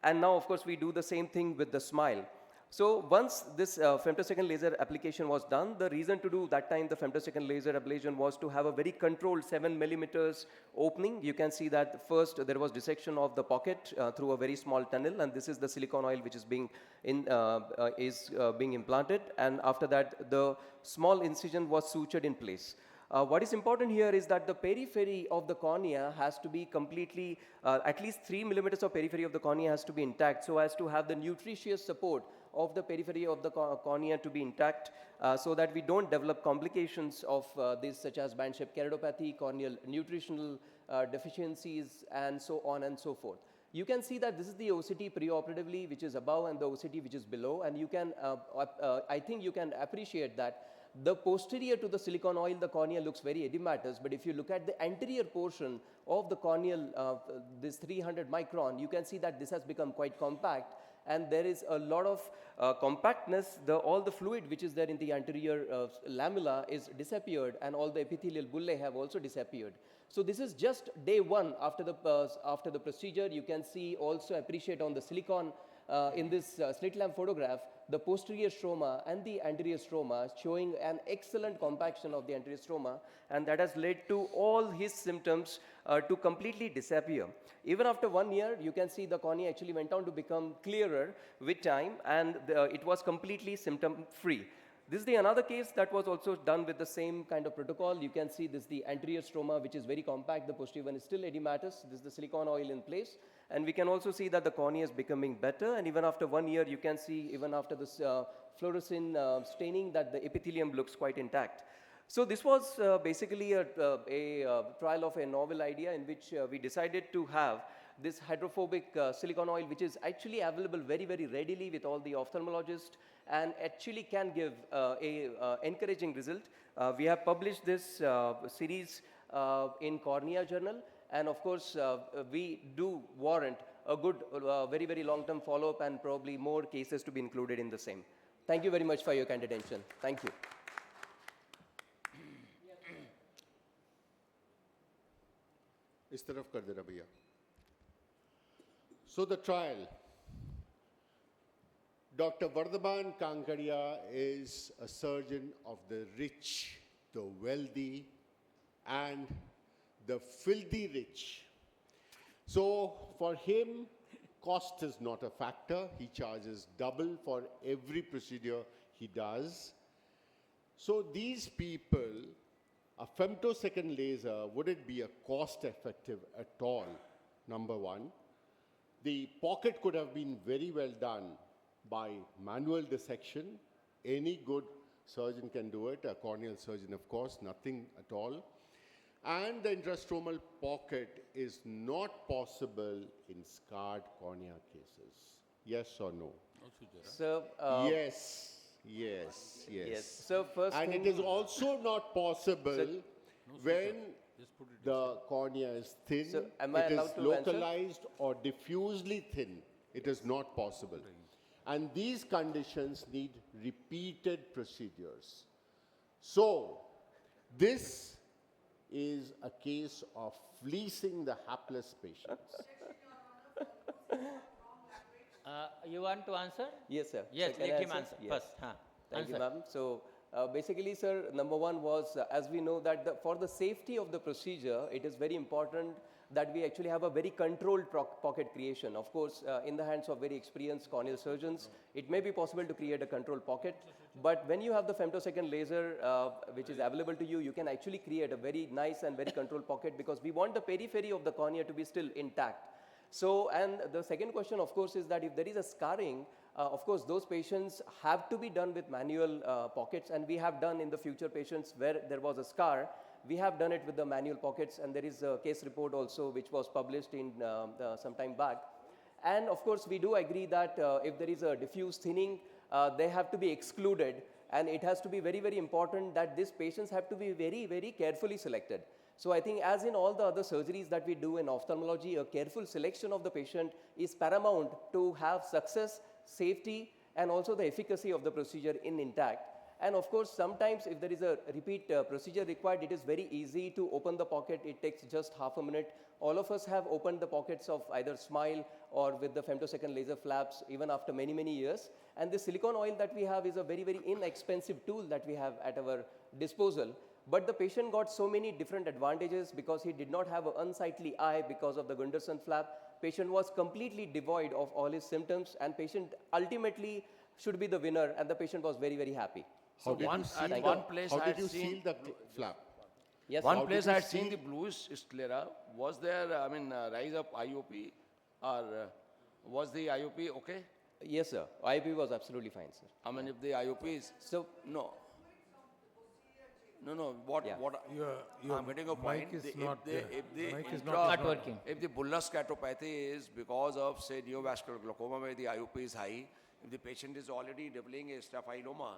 And now, of course, we do the same thing with the SMILE. So once this femtosecond laser application was done, the reason to do that time the femtosecond laser ablation was to have a very controlled 7 millimeters opening. You can see that first there was dissection of the pocket through a very small tunnel, and this is the silicone oil which is being implanted. And after that, the small incision was sutured in place. What is important here is that the periphery of the cornea has to be completely, at least 3 millimeters of periphery of the cornea has to be intact, so as to have the nutritious support of the periphery of the cornea to be intact, so that we don't develop complications of this, such as band-shaped keratopathy, corneal nutritional deficiencies, and so on and so forth. You can see that this is the OCT preoperatively, which is above, and the OCT which is below, and you can, I think you can appreciate that the posterior to the silicone oil, the cornea looks very edematous, but if you look at the anterior portion of the corneal, this 300 micron, you can see that this has become quite compact, and there is a lot of compactness. All the fluid which is there in the anterior lamella is disappeared, and all the epithelial bullae have also disappeared. So this is just day one after the procedure. You can see, also appreciate on the silicone in this slit lamp photograph, the posterior stroma and the anterior stroma showing an excellent compaction of the anterior stroma, and that has led to all his symptoms to completely disappear. Even after 1 year, you can see the cornea actually went on to become clearer with time, and it was completely symptom-free. This is another case that was also done with the same kind of protocol. You can see this is the anterior stroma, which is very compact. The posterior one is still edematous. This is the silicone oil in place. And we can also see that the cornea is becoming better. And even after 1 year, you can see, even after this fluorescein staining, that the epithelium looks quite intact. So this was basically a trial of a novel idea in which we decided to have this hydrophobic silicone oil, which is actually available very, very readily with all the ophthalmologists, and actually can give a encouraging result. We have published this series in Cornea Journal, and of course we do warrant a good, very, very long-term follow-up, and probably more cases to be included in the same. Thank you very much for your kind attention. Thank you. इस तरफ कर देना भैया. So the trial. Dr. Vardhaman Kankaria is a surgeon of the rich, the wealthy, and the filthy rich. So for him, cost is not a factor. He charges double for every procedure he does. So these people, a femtosecond laser, would it be a cost effective at all? Number one. The pocket could have been very well done by manual dissection. Any good surgeon can do it, a corneal surgeon of course, nothing at all. And the intrastromal pocket is not possible in scarred cornea cases. Yes or no? So, Yes, yes, yes. yes. So first And thing- it is also not possible when the cornea is thin, So am I it is allowed to answer? localized or diffusely thin. It is not possible. And these conditions need repeated procedures. So, this is a case of fleecing the hapless patients. You want to answer? Yes, sir. Yes, So can let I him answer Yes. first. Thank you, Answer. ma'am. So basically, sir, number one was, as we know that for the safety of the procedure, it is very important that we actually have a very controlled pocket creation. Of course, in the hands of very experienced corneal surgeons, it may be possible to create a controlled pocket. But when you have the femtosecond laser, which is available to you, you can actually create a very nice and very controlled pocket because we want the periphery of the cornea to be still intact. So, and the second question, of course, is that if there is a scarring, of course, those patients have to be done with manual pockets, and we have done in the future patients where there was a scar, we have done it with the manual pockets, and there is a case report also which was published in some time back. And of course, we do agree that if there is a diffuse thinning, they have to be excluded, and it has to be very, very important that these patients have to be very, very carefully selected. So I think as in all the other surgeries that we do in ophthalmology, a careful selection of the patient is paramount to have success, safety, and also the efficacy of the procedure intact. And of course, sometimes if there is a repeat procedure required, it is very easy to open the pocket. It takes just half a minute. All of us have opened the pockets of either SMILE or with the femtosecond laser flaps even after many, many years. And the silicone oil that we have is a very, very inexpensive tool that we have at our disposal. But the patient got so many different advantages because he did not have an unsightly eye because of the Gunderson flap. Patient was completely devoid of all his symptoms, and patient ultimately should be the winner, and the patient was very, very happy. How did you seal the flap? Yes, One How place did you I had seen seal- the bluish sclera. Was there, rise of IOP, or was the IOP okay? Yes, sir. IOP was absolutely fine, sir. I mean, if the IOP is, so no. No, what Your I'm getting a mic point. is The- not if there. the, if the Mic is intra- Not working. If the bullous scatopathy is because of, say, neovascular glaucoma, where the IOP is high, if the patient is already developing a staphyloma,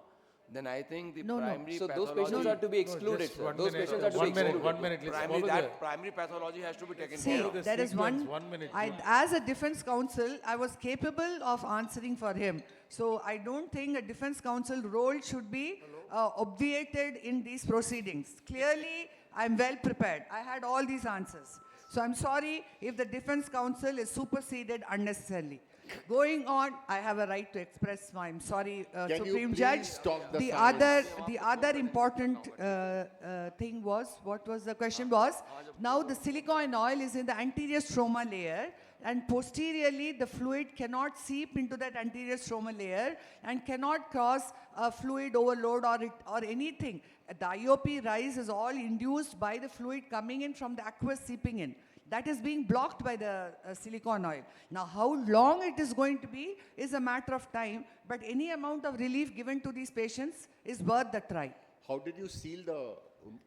then I think the No, no. primary So those pathology... patients are to be excluded, just sir. one Those minute, patients are to be one minute, excluded. one minute, let's primary, follow that primary pathology has to be taken See, care of. the there is sequence, one, 1 minute. as a defense counsel, I was capable of answering for him. So I don't think a defense counsel role should be obviated in these proceedings. Clearly, I'm well prepared. I had all these answers. So I'm sorry if the defense counsel is superseded unnecessarily. Going on, I have a right to express my, I'm sorry, Can you Supreme please Judge. talk the The other important thing was, what was the question was, now the silicone oil is in the anterior stroma layer, and posteriorly the fluid cannot seep into that anterior stroma layer and cannot cause a fluid overload or anything. The IOP rise is all induced by the fluid coming in from the aqueous seeping in. That is being blocked by the silicone oil. Now, how long it is going to be is a matter of time, but any amount of relief given to these patients is worth the try. How did you seal the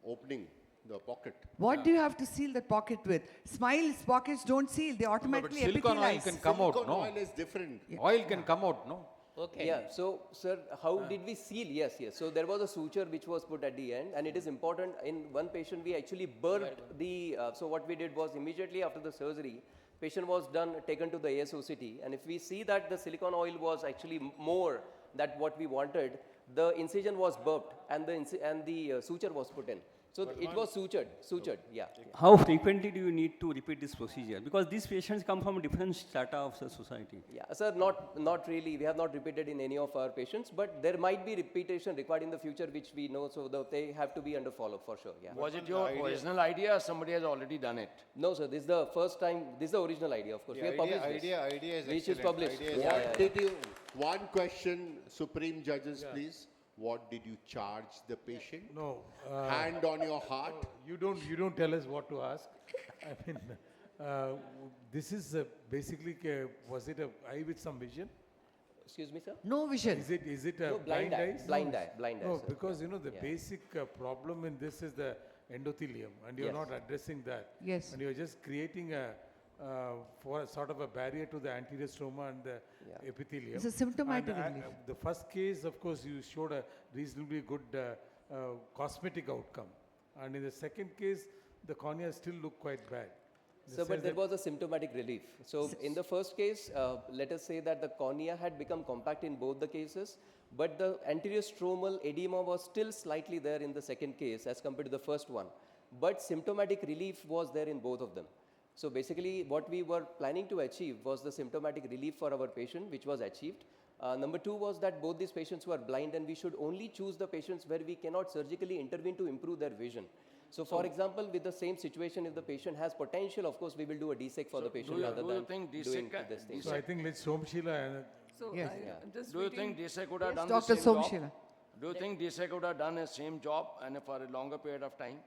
opening, the pocket? What do you have to seal that pocket with? Smile's pockets don't seal, they automatically silicone oil epithelize. can come out, Silicone no? oil is different. Oil can come out, no? Okay. Yeah, so sir, how did we seal? Yes. So there was a suture which was put at the end, and it is important. In one patient, we actually burnt the, so what we did was immediately after the surgery, patient was taken to the ASOCT, and if we see that the silicone oil was actually more than what we wanted, the incision was burped and the suture was put in. So it was sutured, yeah. How frequently do you need to repeat this procedure? Because these patients come from different strata of the society. Yeah, sir, not really. We have not repeated in any of our patients, but there might be repetition required in the future, which we know, so they have to be under follow for sure, yeah. Was it your original idea or somebody has already done it? No, sir, this is the first time, this is the original idea, of course. The We have published idea this, is which is excellent. published. Idea is Yeah, What did you, one question, Supreme Judges, please. What did you charge the patient? No. Hand on your heart. You don't tell us what to ask. I mean, this is basically, was it a eye with some vision? Excuse me, sir? No vision. Is it a No, blind eye, eyes? blind eye, blind eye, No, sir. because you know the Yeah. basic problem in this is the endothelium, and you're Yes. not addressing that. Yes. And you're just creating a for a sort of a barrier to the anterior stroma and the epithelium. It's a symptomatic And, relief. the first case, of course, you showed a reasonably good cosmetic outcome, and in the second case, the cornea still looked quite bad. In the So, sense but there that- was a symptomatic relief. So, in the first case, let us say that the cornea had become compact in both the cases, but the anterior stromal edema was still slightly there in the second case as compared to the first one. But symptomatic relief was there in both of them. So, basically, what we were planning to achieve was the symptomatic relief for our patient, which was achieved. Number two was that both these patients were blind, and we should only choose the patients where we cannot surgically intervene to improve their vision. So, for example, with the same situation, if the patient has potential, of course, we will do a DSEC for the patient rather do you than think doing DSEC this thing. So I think let's Somshila and So Yes. I'm just Do you waiting. think DSEC would have Yes, done Dr. the same Somshila. job? Do you think DSEC would have done the same job and for a longer period of time?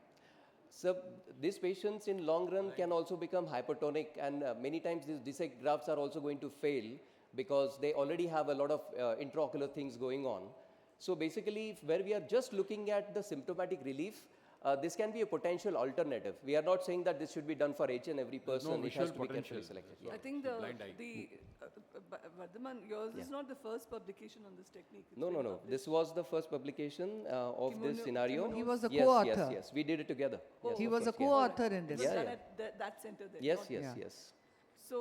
So these patients in long run can also become hypertonic, and many times these DSEC grafts are also going to fail because they already have a lot of intraocular things going on. So basically, where we are just looking at the symptomatic relief, this can be a potential alternative. We are not saying that this should be done for each and every person. It visual has to be potential. carefully selected. I Yeah. think blind eye. Vardhaman, yours is not the first publication on this technique. It's No, been no, no. published. This was the first publication of this Kimono- scenario. Kimono- He was a Yes, co-author. yes, yes. We did it together. Yes, He of was a course, yeah. co-author in this. It was Yeah, done yeah. at that center there. Yes, not- yes, Yeah. yes. So,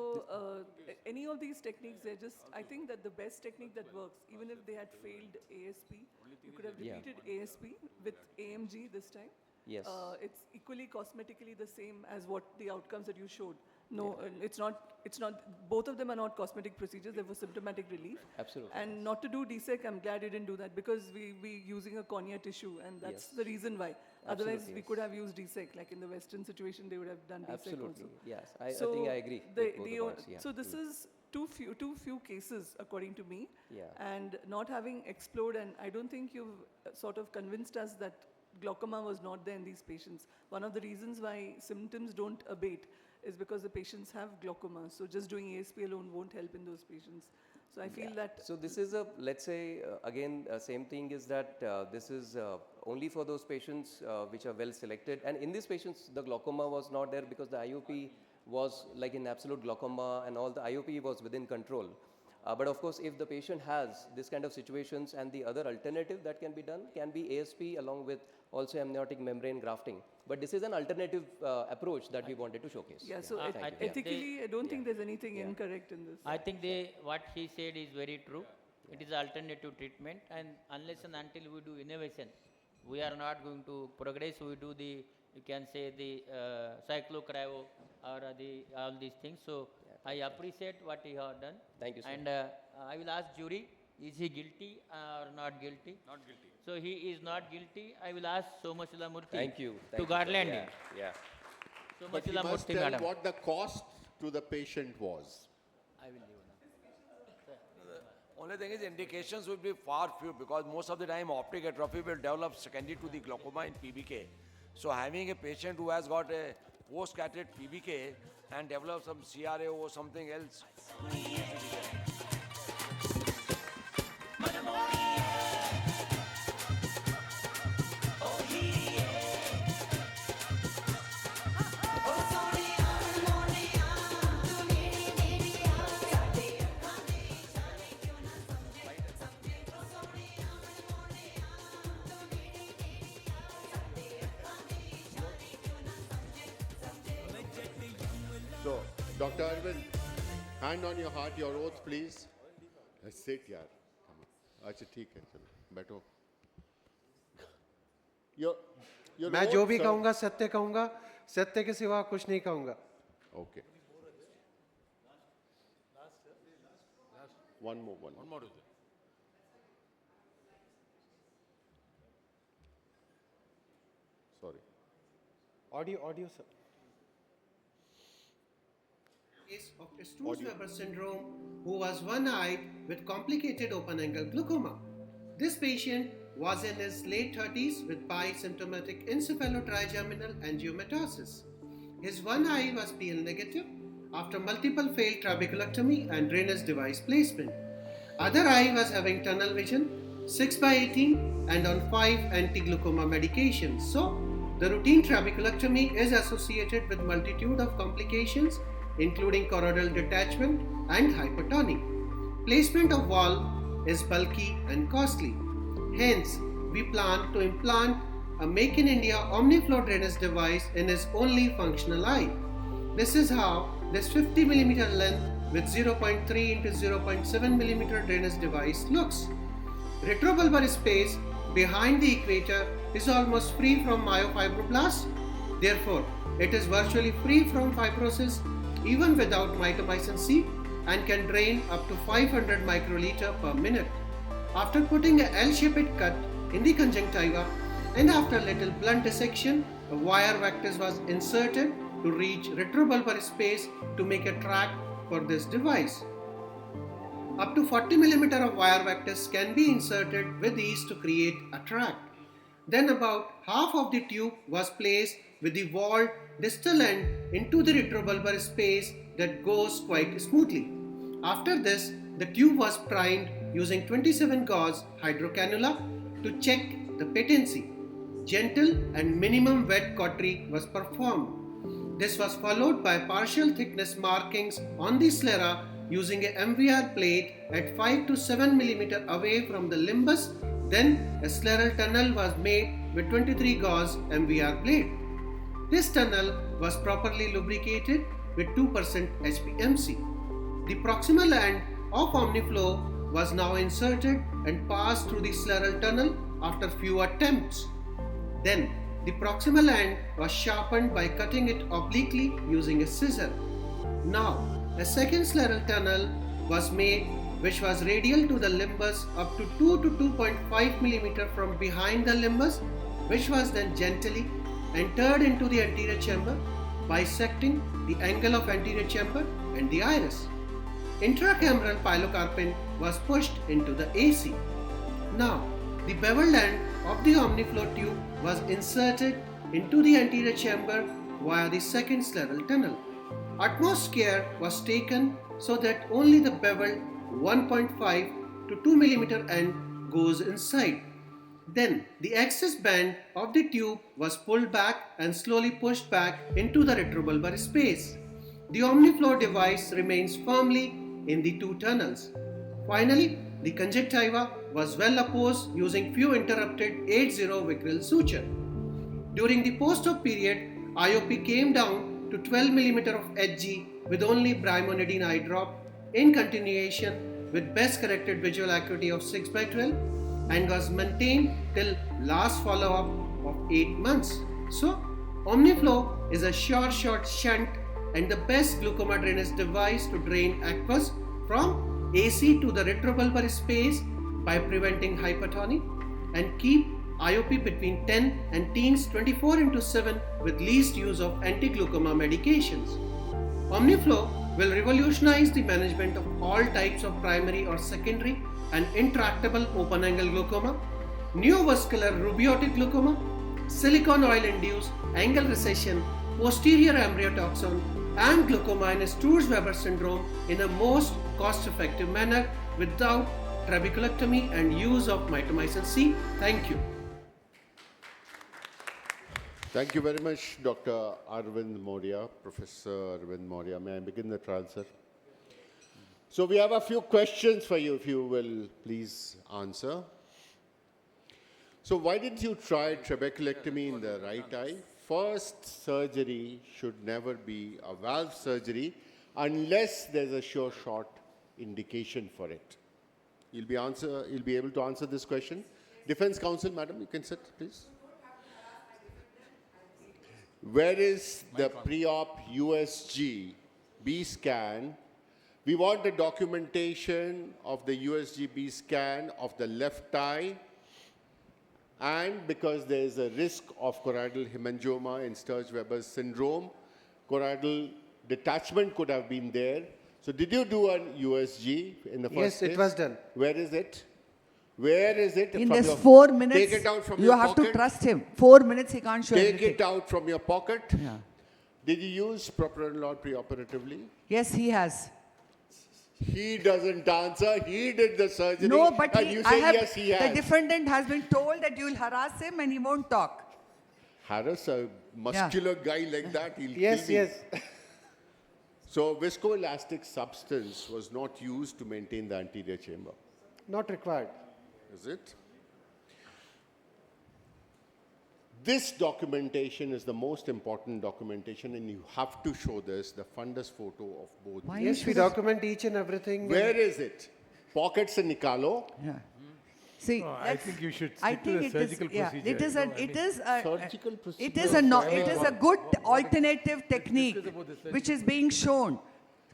any of these techniques, they're just, I think that the best technique that works, even if they had failed ASP, you could have Yeah. repeated ASP with AMG this time. Yes. It's equally cosmetically the same as what the outcomes that you showed. No, it's not, both of them are not cosmetic procedures, they were symptomatic relief. Absolutely. And not to do DSEC, I'm glad you didn't do that because we using a cornea tissue and that's Yes. the reason why. Otherwise, Absolutely, we yes. could have used DSEC, like in the Western situation, they would have done DSEC Absolutely. also. Yes. I think I agree with both the points. Yeah. So this is too few cases, according to me. Yeah. And not having explored, and I don't think you've sort of convinced us that glaucoma was not there in these patients. One of the reasons why symptoms don't abate is because the patients have glaucoma. So just doing ASP alone won't help in those patients. So I feel that So this is a, let's say, again, same thing is that this is only for those patients which are well selected. And in these patients, the glaucoma was not there because the IOP was like in absolute glaucoma and all the IOP was within control. But of course, if the patient has this kind of situations and the other alternative that can be done can be ASP along with also amniotic membrane grafting. But this is an alternative approach that we wanted to showcase. yeah. So Thank you. Yeah. ethically, I don't think there's anything incorrect in this. I think what he said is very true. It is alternative treatment, and unless and until we do innovation, we are not going to progress. We do you can say the cyclocryo or all these things. So I appreciate what he has done. Thank you, sir. And I will ask jury, is he guilty or not guilty? Not guilty. So he is not guilty. I will ask Somashila Murthy Thank you. to Thank you, Garland sir. him. Yeah. But he Somashila must Murthy, tell madam. what the cost to the patient was. I will leave now. Only thing is indications will be far few because most of the time optic atrophy will develop secondary to the glaucoma in PBK. So having a patient who has got a post-cataract PBK and develop some CRA or something else. So, Dr. Arvind, hand on your heart, your oath, please. Sit, yaar. Come on. अच्छा ठीक है चलो बैठो. Your मैं note, जो भी sir. कहूँगा सत्य कहूँगा, सत्य के सिवा कुछ नहीं कहूँगा. Okay. One more. One more is there. Sorry. Audio, sir. Case of Sturge-Weber syndrome, who was one-eyed with complicated open-angle glaucoma. This patient was in his late 30s with bisymptomatic encephalotrigeminal angiomatosis. His one eye was PL negative after multiple failed trabeculectomy and drainage device placement. Other eye was having tunnel vision, 6/18 and on 5 anti-glaucoma medications. So, the routine trabeculectomy is associated with multitude of complications including choroidal detachment and hypertonic. Placement of valve is bulky and costly. Hence, we plan to implant a Make in India OmniFlow drainage device in his only functional eye. This is how this 50 mm length with 0.3 into 0.7 mm drainage device looks. Retrobulbar space behind the equator is almost free from myofibroblasts. Therefore, it is virtually free from fibrosis even without mitomycin C and can drain up to 500 microliter per minute. After putting a L-shaped cut in the conjunctiva and after little blunt dissection, a wire vector was inserted to reach retrobulbar space to make a track for this device. Up to 40 mm of wire vectors can be inserted with ease to create a track. Then about half of the tube was placed with the walled distal end into the retrobulbar space that goes quite smoothly. After this, the tube was primed using 27 gauge hydrocannula to check the patency. Gentle and minimum wet cautery was performed. This was followed by partial thickness markings on the sclera using a MVR plate at 5 to 7 mm away from the limbus. Then a scleral tunnel was made with 23 gauge MVR plate. This tunnel was properly lubricated with 2% HPMC. The proximal end of OmniFlow was now inserted and passed through the scleral tunnel after few attempts. Then the proximal end was sharpened by cutting it obliquely using a scissor. Now a second scleral tunnel was made which was radial to the limbus up to 2 to 2.5 mm from behind the limbus, which was then gently entered into the anterior chamber, bisecting the angle of anterior chamber and the iris. Intracameral pilocarpine was pushed into the AC. Now, the beveled end of the OmniFlow tube was inserted into the anterior chamber via the second scleral tunnel. Utmost care was taken so that only the beveled 1.5 to 2 mm end goes inside. Then the excess band of the tube was pulled back and slowly pushed back into the retrobulbar space. The OmniFlow device remains firmly in the two tunnels. Finally, the conjunctiva was well apposed using few interrupted 8-0 Vicryl suture. During the post-op period, IOP came down to 12 mm of HG with only brimonidine eye drop in continuation with best corrected visual acuity of 6/12 and was maintained till last follow-up of 8 months. So, OmniFlow is a short shunt and the best glaucoma drainage device to drain aqueous from AC to the retrobulbar space by preventing hypertonic and keep IOP between 10 and teens 24/7 with least use of anti-glaucoma medications. OmniFlow will revolutionize the management of all types of primary or secondary and intractable open-angle glaucoma, neovascular rubeotic glaucoma, silicone oil-induced angle recession, posterior embryotoxin, and glaucoma in Sturge-Weber syndrome in a most cost-effective manner without trabeculectomy and use of mitomycin C. Thank you. Thank you very much, Dr. Arvind Moria, Professor Arvind Moria. May I begin the trial, sir? So we have a few questions for you, if you will please answer. So why didn't you try trabeculectomy in the right eye? First surgery should never be a valve surgery unless there's a sure shot indication for it. You'll be able to answer this question. Defense counsel, madam, you can sit, please. where is the pre-op USG B scan? We want the documentation of the USG B scan of the left eye, and because there is a risk of choroidal hemangioma in Sturge-Weber syndrome, choroidal detachment could have been there. So did you do an USG in the first Yes, place? it was done. Where is it? Where is it? In From this your- 4 minutes, Take it out from you your have pocket. to trust him. 4 minutes, he can't show Take everything. it out from your pocket. Yeah. Did you use propranolol preoperatively? Yes, he has. He doesn't answer. He did the surgery. No, but and you say yes, he the has. defendant has been told that you will harass him and he won't talk. Harass a muscular guy like that, he'll Yes, kill me. yes. So viscoelastic substance was not used to maintain the anterior chamber. Not required. Is it? This documentation is the most important documentation, and you have to show this, the fundus photo of both. Why Yes, we document each and everything. Where is it? Pocket se nikalo. Yeah. See, No, I let's- think you should I stick to think the it is- surgical yeah, procedure. It is a, No, I it mean- is a, Surgical it procedure is a, no, for it is a everyone. good alternative technique about the which is being shown.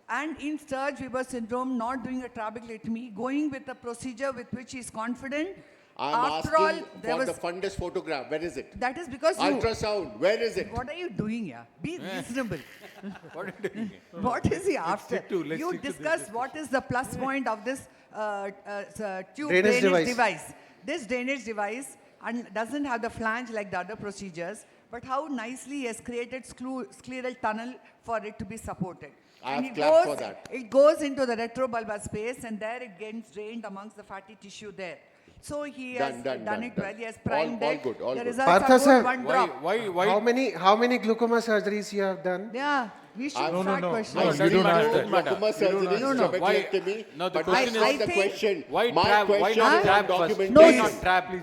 And in Sturge-Weber syndrome, not doing a trabeculectomy, going with a procedure with which he is confident. I'm After asking all, there for was, the fundus photograph. Where is it? that is because you, Ultrasound. Where is it? what are you doing here? Be reasonable. What are you doing? What is he after? let's You stick to this discuss what is the plus point of this tube Drainage drainage device. device. This drainage device doesn't have the flange like the other procedures, but how nicely he has created scleral tunnel for it to be supported. I And have it clapped goes, for that. it goes into the retrobulbar space, and there it gets drained amongst the fatty tissue there. So he has done it well. He has primed all it. good, all The good. results Partha are sir, good. One drop. How many glaucoma surgeries you have done? Yeah, we should No, start no. questions. No, you don't ask that. Glaucoma surgery, No, no. trabeculectomy, No, the but question that's is- not the I think- question. Why My trap- why question not is trap on first? No, Why documentation. not trap, please?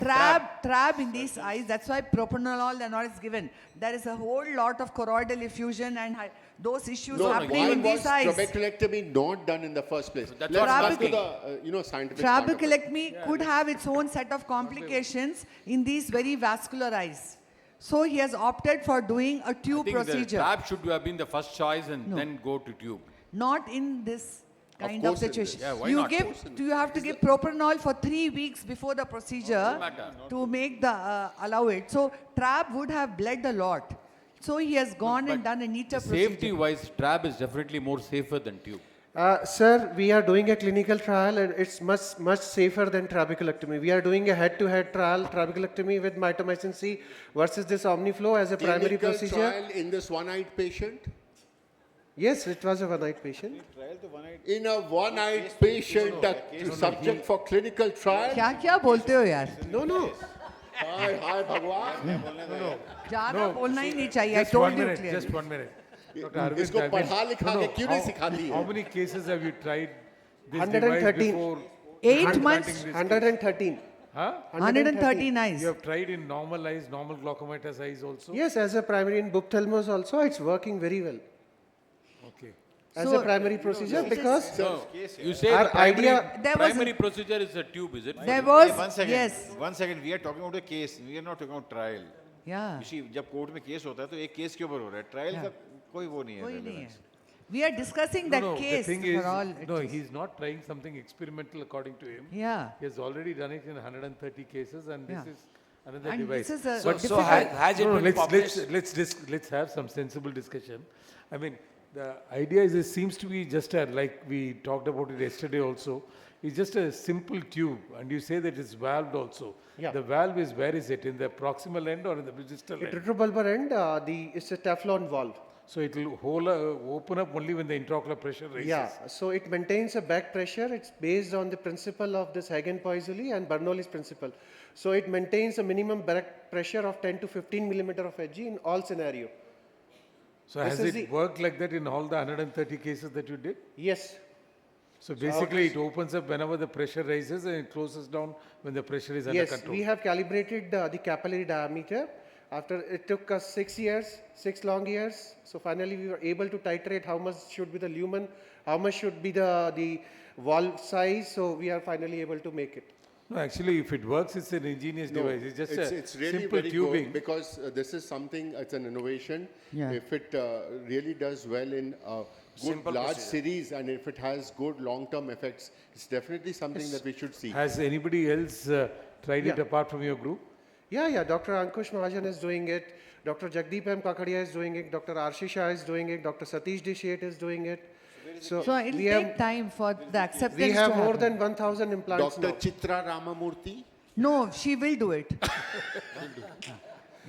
Trab in these eyes. That's why propranolol and all is given. There is a whole lot of choroidal effusion and those issues No, happening why in was these eyes. trabeculectomy not done in the first place? That's Let's what I'm come to asking. the scientific part of it. Trabeculectomy could have its own set of complications in these very vascular eyes. So he has opted for doing a I tube think the procedure. trap should have been the first choice and No. then go to tube. Not in this kind of course in situation. this. Yeah, why you not? give, you have to give propranolol for 3 weeks before the procedure matter. to make the allow it. So trap would have bled a lot. So he has gone and done a neater procedure. Safety-wise, trap is definitely more safer than tube. Sir, we are doing a clinical trial and it's much safer than trabeculectomy. We are doing a head-to-head trial, trabeculectomy with mitomycin C versus this Omniflow as a primary Clinical procedure. trial in this one-eyed patient? Yes, it was a one-eyed patient. In a one-eyed patient, a subject for clinical trial? क्या क्या बोलते हो यार? No, no. Hi, Bhagwan. ज़्यादा बोलना ही नहीं चाहिए. I Just told one you minute, clearly. just 1 minute. Dr. Arvind, इसको I mean, पढ़ा लिखा के क्यों नहीं सिखाती how है? many cases have you tried this 113. device before? 8 implanting months. this case? 113. Huh? 113 eyes. You have tried in normal eyes, normal glaucomatous eyes also? Yes, as a primary in Buphthalmos also, it's working very well. Okay. As So, a primary procedure because You say our the primary, idea- There was primary procedure is a tube, is it? There was, One second. yes. 1 second. We are talking about a case. We are not talking about trial. Yeah. You see, जब court में case होता है तो एक case के ऊपर हो रहा है. ट्रायल का कोई वो नहीं है. कोई नहीं है. relevance. We are discussing that the case thing for is, all. no, he's not trying something experimental according to him. Yeah. He has already done it in 130 cases and Yeah. this is another And device. this is a So difficult. has it No, been published? let's have some sensible discussion. I mean, the idea is it seems to be just a, like we talked about it yesterday also, it's just a simple tube and you say that it's valved also. Yeah. The valve is, where is it? In the proximal end or in the distal at end? retrobulbar end, it's a Teflon valve. So it will open up only when the intraocular pressure raises. Yeah, so it maintains a back pressure. It's based on the principle of this Hagen-Poiseuille and Bernoulli's principle. So it maintains a minimum back pressure of 10 to 15 millimeter of Hg in all scenario. So This has is it worked like that in all the 130 cases that you did? Yes. So basically it opens up whenever the pressure rises and it closes down when the pressure is under Yes, control. we have calibrated the capillary diameter. After it took us 6 years, 6 long years. So finally we were able to titrate how much should be the lumen, how much should be the valve size. So we are finally able to make it. No, actually, if it works, it's an ingenious No, device. It's just it's a really simple very tubing. good because this is something, it's an innovation. Yeah. If it really does well in a good Simple large procedure. series and if it has good long-term effects, it's definitely something that we should see. Has anybody else tried it Yeah. apart from your group? Yeah, Dr. Ankush Mahajan is doing it, Dr. Jagdeep M. Kakadia is doing it, Dr. Arshi Shah is doing it, Dr. Satish Deshaight is doing it. So it'll take time for the acceptance we have to more happen. than 1,000 implants Dr. now. Chitra Ramamurthy? No, she will do it.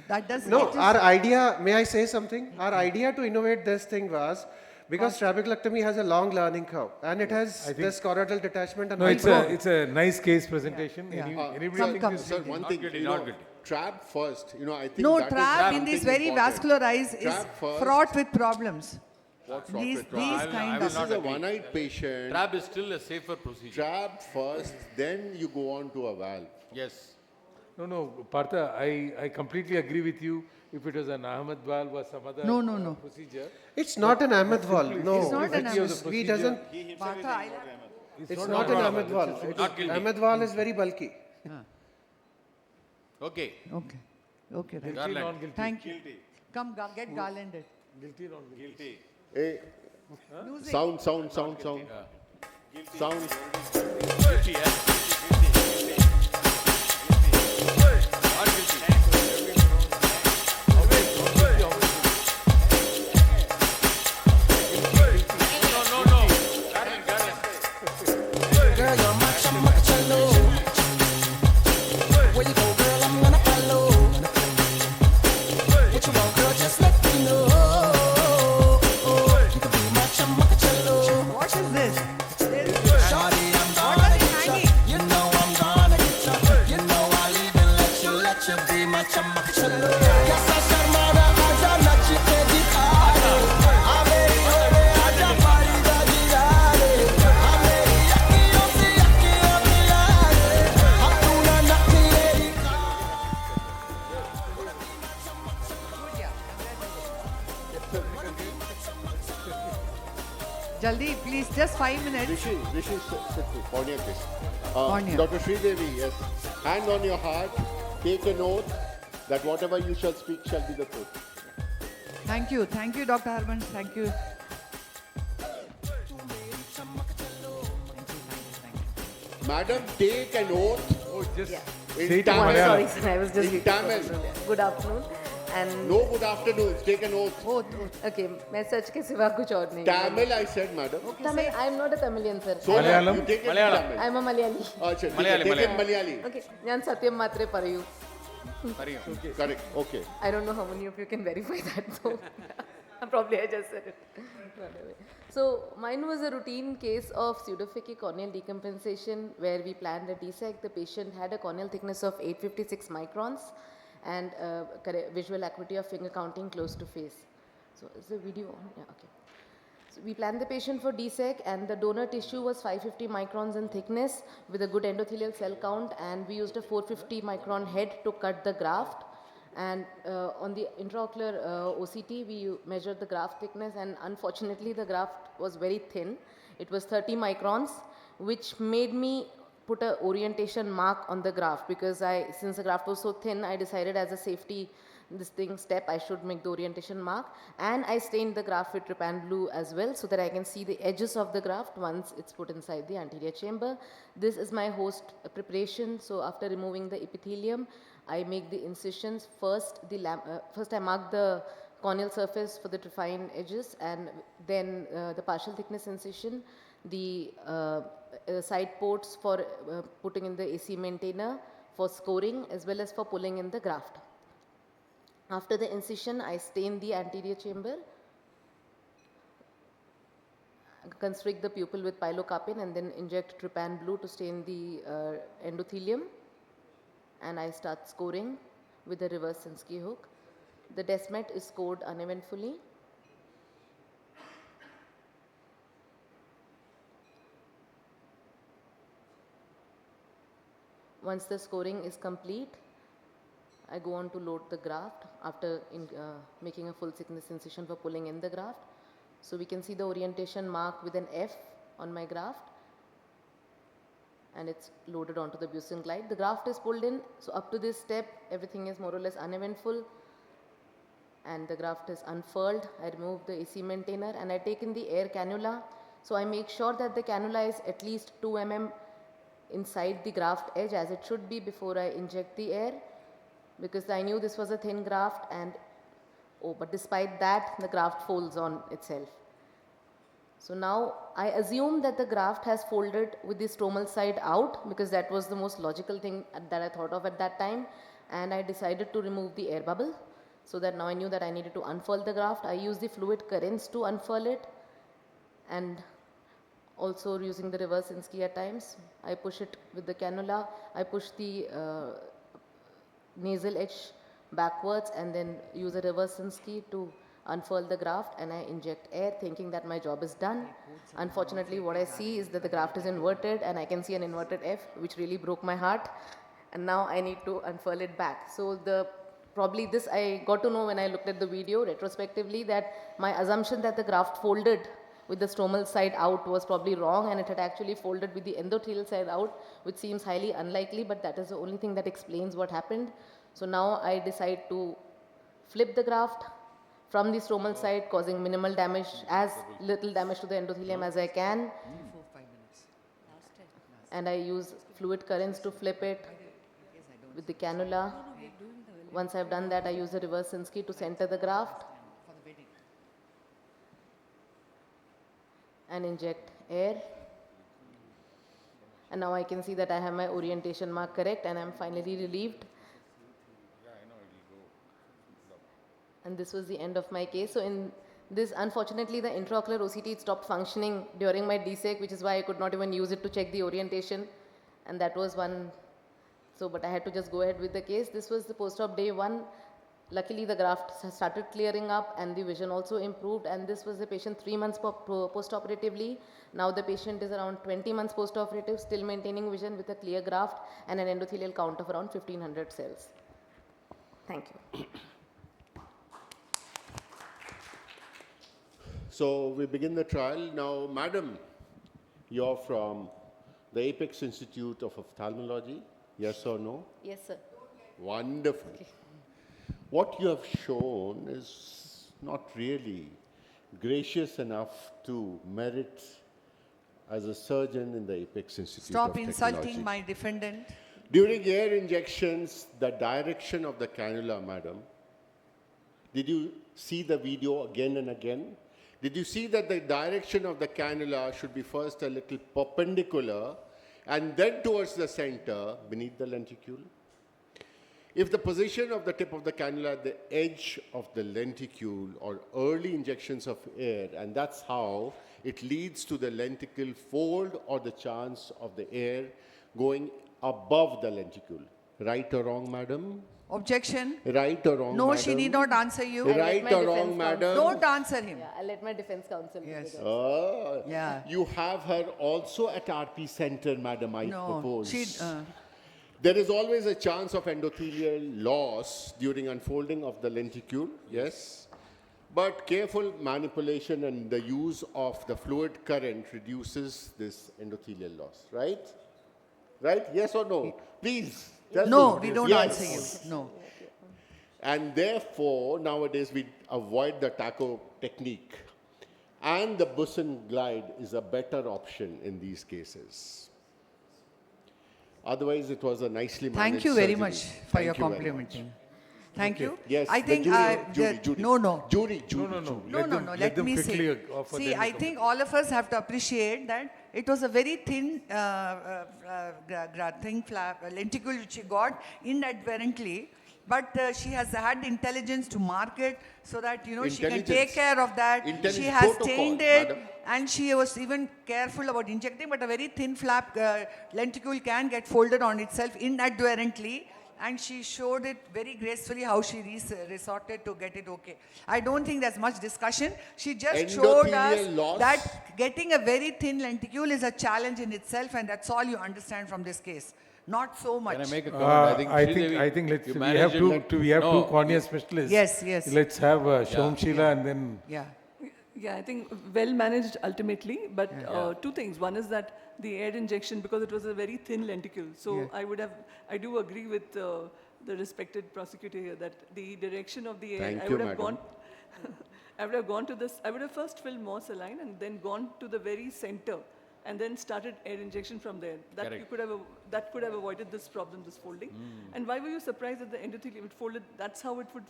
That does No, it is- our idea, may I say something? Our idea to innovate this thing was, because trabeculectomy has a long learning curve and it has this choroidal detachment and No, hypo- it's a nice case presentation. Yeah. Anybody Come, think come. this Sir, is one Not thing, guilty, you not know, guilty. trap first, you know, I think No, that is trap in this something very important. vascular eyes is Trap first. fraught with problems. What's wrong These, with trap? these I will kind This of... is a one-eyed patient. Trap is still a safer procedure. Trap first, then you go on to a valve. Yes. No, Partha, I completely agree with you. If it was an Ahmed valve or some other No. procedure. It's not an Ahmed valve, no. It's not an Simplicity of the Ahmed. We procedure. doesn't, Martha, I- it's not an Ahmed valve. Not guilty. Ahmed valve is very bulky. Okay. Okay. Okay, right. Guilty, Garland. non-guilty. Thank you. Come, get garlanded. Guilty, non-guilty. Hey, Music. sound. Sound. Guilty, yes. Not guilty. No. Garland. Girl, you're much low. Where you go, girl, I'm gonna follow. What you want, girl, just let me know. You can be much low. What is this? Shawty, I'm What gonna are they get ya. hanging? You know I'm gonna get ya. You know I'll even let you be much low. Yes, I sharmada aja nachte dikhare. Ameri hore aja pari da dilare. Ameri akhiyon se akhiyon milare. Hum tu na nakhleri Jaldi, please, just 5 minutes. Rishi, sit with cornea, please. Cornea. Dr. Sridevi, yes. Hand on your heart, take an oath that whatever you shall speak shall be the truth. Thank you, Dr. Harman. Thank you. Madam, take an oath Oh, just in say it in Tamil. Malayalam. Sorry, I was just In Tamil. Good afternoon. And No good afternoon, take an oath. okay, मैं सच के सिवा कुछ और नहीं. Tamil, I said, madam. Tamil, I am not a Tamilian, sir. So Malayalam? you take it in Malayalam. Tamil. I am a Malayali. Achha, Malayali, take it Malayali. Malayali. Okay, ഞാൻ സത്യം മാത്രമേ പറയൂ. Correct, okay. I don't know how many of you can verify that, so probably I just said it. So mine was a routine case of pseudophakic corneal decompensation where we planned a DSEC. The patient had a corneal thickness of 856 microns and visual acuity of finger counting close to face. So is the video on? Yeah, okay. So we planned the patient for DSEC and the donor tissue was 550 microns in thickness with a good endothelial cell count, and we used a 450 micron head to cut the graft. And on the intraocular OCT, we measured the graft thickness, and unfortunately the graft was very thin. It was 30 microns, which made me put a orientation mark on the graft because since the graft was so thin, I decided as a safety step, I should make the orientation mark. And I stained the graft with trypan blue as well so that I can see the edges of the graft once it's put inside the anterior chamber. This is my host preparation. So after removing the epithelium, I make the incisions. First I mark the corneal surface for the fine edges, and then the partial thickness incision, the side ports for putting in the AC maintainer for scoring as well as for pulling in the graft. After the incision, I stain the anterior chamber, constrict the pupil with pilocarpine, and then inject trypan blue to stain the endothelium. And I start scoring with the reverse Sinski hook. The Desmet is scored uneventfully. Once the scoring is complete, I go on to load the graft after making a full thickness incision for pulling in the graft. So we can see the orientation mark with an F on my graft. and it's loaded onto the Busen glide. The graft is pulled in, so up to this step, everything is more or less uneventful, and the graft is unfurled. I remove the AC maintainer and I take in the air cannula. So I make sure that the cannula is at least 2 mm inside the graft edge as it should be before I inject the air, because I knew this was a thin graft, and but despite that the graft folds on itself. So now I assume that the graft has folded with the stromal side out, because that was the most logical thing that I thought of at that time, and I decided to remove the air bubble. So that now I knew that I needed to unfurl the graft. I use the fluid currents to unfurl it, and also using the reverse Insky at times. I push it with the cannula. I push the nasal edge backwards and then use a reverse Insky to unfurl the graft, and I inject air thinking that my job is done. Unfortunately, what I see is that the graft is inverted, and I can see an inverted F, which really broke my heart, and now I need to unfurl it back. So probably this I got to know when I looked at the video retrospectively, that my assumption that the graft folded with the stromal side out was probably wrong, and it had actually folded with the endothelial side out, which seems highly unlikely, but that is the only thing that explains what happened. So now I decide to flip the graft from the stromal side, causing minimal damage, as little damage to the endothelium as I can. And I use fluid currents to flip it with the cannula. Once I've done that, I use a reverse Insky to center the graft and inject air. And now I can see that I have my orientation mark correct, and I'm finally relieved. And this was the end of my case. So in this, unfortunately, the intraocular OCT it stopped functioning during my DSEC, which is why I could not even use it to check the orientation. And that was one. So, but I had to just go ahead with the case. This was the post-op day 1. Luckily, the graft started clearing up and the vision also improved. And this was the patient 3 months post-operatively. Now the patient is around 20 months post-operative, still maintaining vision with a clear graft and an endothelial count of around 1500 cells. Thank you. So we begin the trial. Now, madam, you're from the Apex Institute of Ophthalmology, yes or no? Yes, sir. Wonderful. Okay. What you have shown is not really gracious enough to merit as a surgeon in the Apex Institute Stop of insulting Technology. my defendant. During air injections, the direction of the cannula, madam, did you see the video again and again? Did you see that the direction of the cannula should be first a little perpendicular and then towards the center beneath the lenticule? If the position of the tip of the cannula at the edge of the lenticule or early injections of air, and that's how it leads to the lenticle fold or the chance of the air going above the lenticule. Right or wrong, madam? Objection. Right or wrong, No, madam? she need not answer you. Right or wrong, madam? Don't answer him. Yeah, I'll let my defense counsel. Yes. Yeah. You have her also at RP center, madam, I propose. There is always a chance of endothelial loss during unfolding of the lenticule, yes. But careful manipulation and the use of the fluid current reduces this endothelial loss, right? Right? Yes or no? Please. Tell No, me. we don't Yes. answer you. No. And therefore, nowadays we avoid the taco technique. And the Busen glide is a better option in these cases. Otherwise, it was a nicely managed Thank you very surgery. much for Thank your you very complimenting. much. Thank you. Yes, I the think jury. no. Jury. Let me say. See, I think all of us have to appreciate that it was a very thin, thin flap, lenticule which she got inadvertently. But she has had intelligence to mark it so that, she can take care of that. She has stained it, madam. And she was even careful about injecting, but a very thin flap lenticule can get folded on itself inadvertently. And she showed it very gracefully how she resorted to get it okay. I don't think there's much discussion. She just showed us that getting a very thin lenticule is a challenge in itself, and that's all you understand from this case. Not so much. Can I make a comment? I think we have two cornea specialists. Yes. Let's have Shom Sheila and then. Yeah. Yeah, I think well managed ultimately, but two things. One is that the air injection, because it was a very thin lenticle. So I do agree with the respected prosecutor here that the direction of the air, Thank I you, would have madam. gone, I would have gone to this, I would have first filled more saline and then gone to the very center and then started air injection from there. That Correct. you could have, that could have avoided this problem, this folding. And why were you surprised that the endothelium, it folded, that's how it would,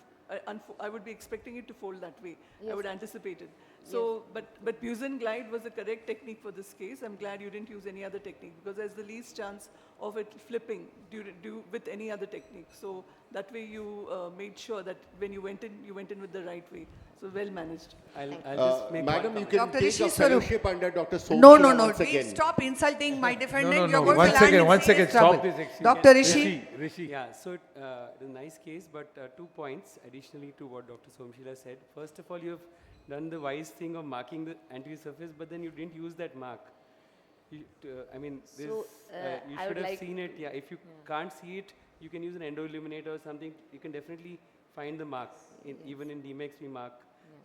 I would be expecting it to fold that way. I would anticipate it. So, but Busen glide was the correct technique for this case. I'm glad you didn't use any other technique because there's the least chance of it flipping with any other technique. So that way you made sure that when you went in with the right way. So well managed. I'll just make Madam, one you comment. can Dr. take Rishi a Swarup. fellowship under Dr. Somshila No. once Please again. stop insulting my defendant. No, You're going one to second, land in one serious second. trouble. Stop this excuse. Dr. Rishi. Rishi. Yeah, so it is a nice case, but 2 points additionally to what Dr. Somshila said. First of all, you have done the wise thing of marking the anterior surface, but then you didn't use that mark. I mean, this, So, you I should would have like- seen it. Yeah, if you can't see it, you can use an endo illuminator or something. You can definitely find the mark, even in DMX we mark.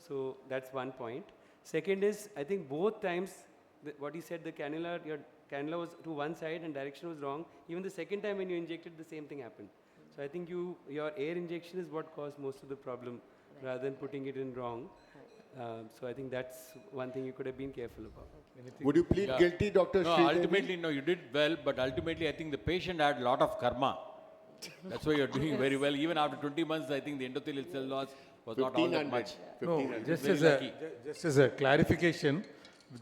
So that's one point. Second is, I think both times, what he said, the cannula, your cannula was to one side and direction was wrong. Even the second time when you injected, the same thing happened. So I think your air injection is what caused most of the problem, rather than putting it in wrong. So I think that's one thing you could have been careful about. Would you plead guilty, Dr. No, Sridevi? ultimately, no, you did well, but ultimately, I think the patient had a lot of karma. That's why you're doing very well. Even after 20 months, I think the endothelial cell loss was not all that 1500. much. No, 1500. just as a clarification,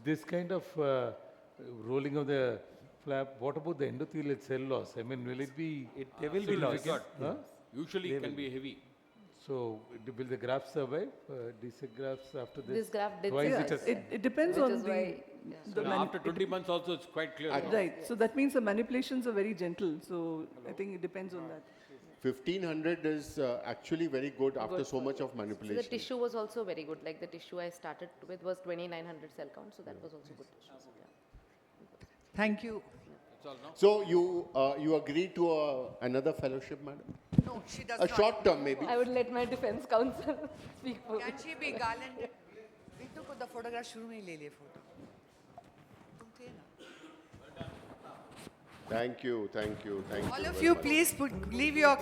this kind of rolling of the flap, what about the endothelial cell loss? I mean, will it be... There will be loss. Huh? Usually it can be heavy. So, will the graft survive? Desect grafts after this? This graft did Twice survive. It depends Which on is the... why- the No, after 20 months also, it's quite clear. Right. So that means the manipulations are very gentle. So I think it depends on that. 1500 is actually very good after so much of So the manipulation. tissue was also very good. Like the tissue I started with was 2900 cell count, so that was also good tissue. Yeah. Thank you. So you agree to another fellowship, madam? No, she does A not. short term, maybe. I would let my defense counsel speak for me. Can she be garlanded? Ritu को the photograph शुरू में ही ले लिए photo. तुम थे ना? Thank you. All of you, please leave your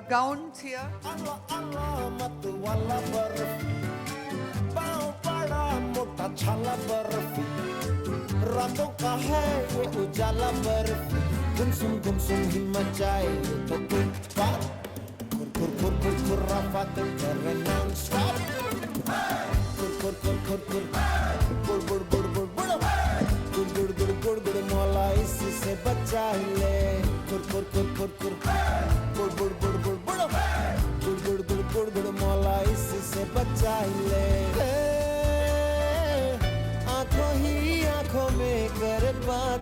gowns here. रातों का है ये उजाला बर्फ गुमसुम ही मचाए तो तुम बात खुराफात करे नॉन स्टॉप गुड़ मौला इसी से बचा ले गुड़ मौला इसी से बचा ले आंखों में कर बात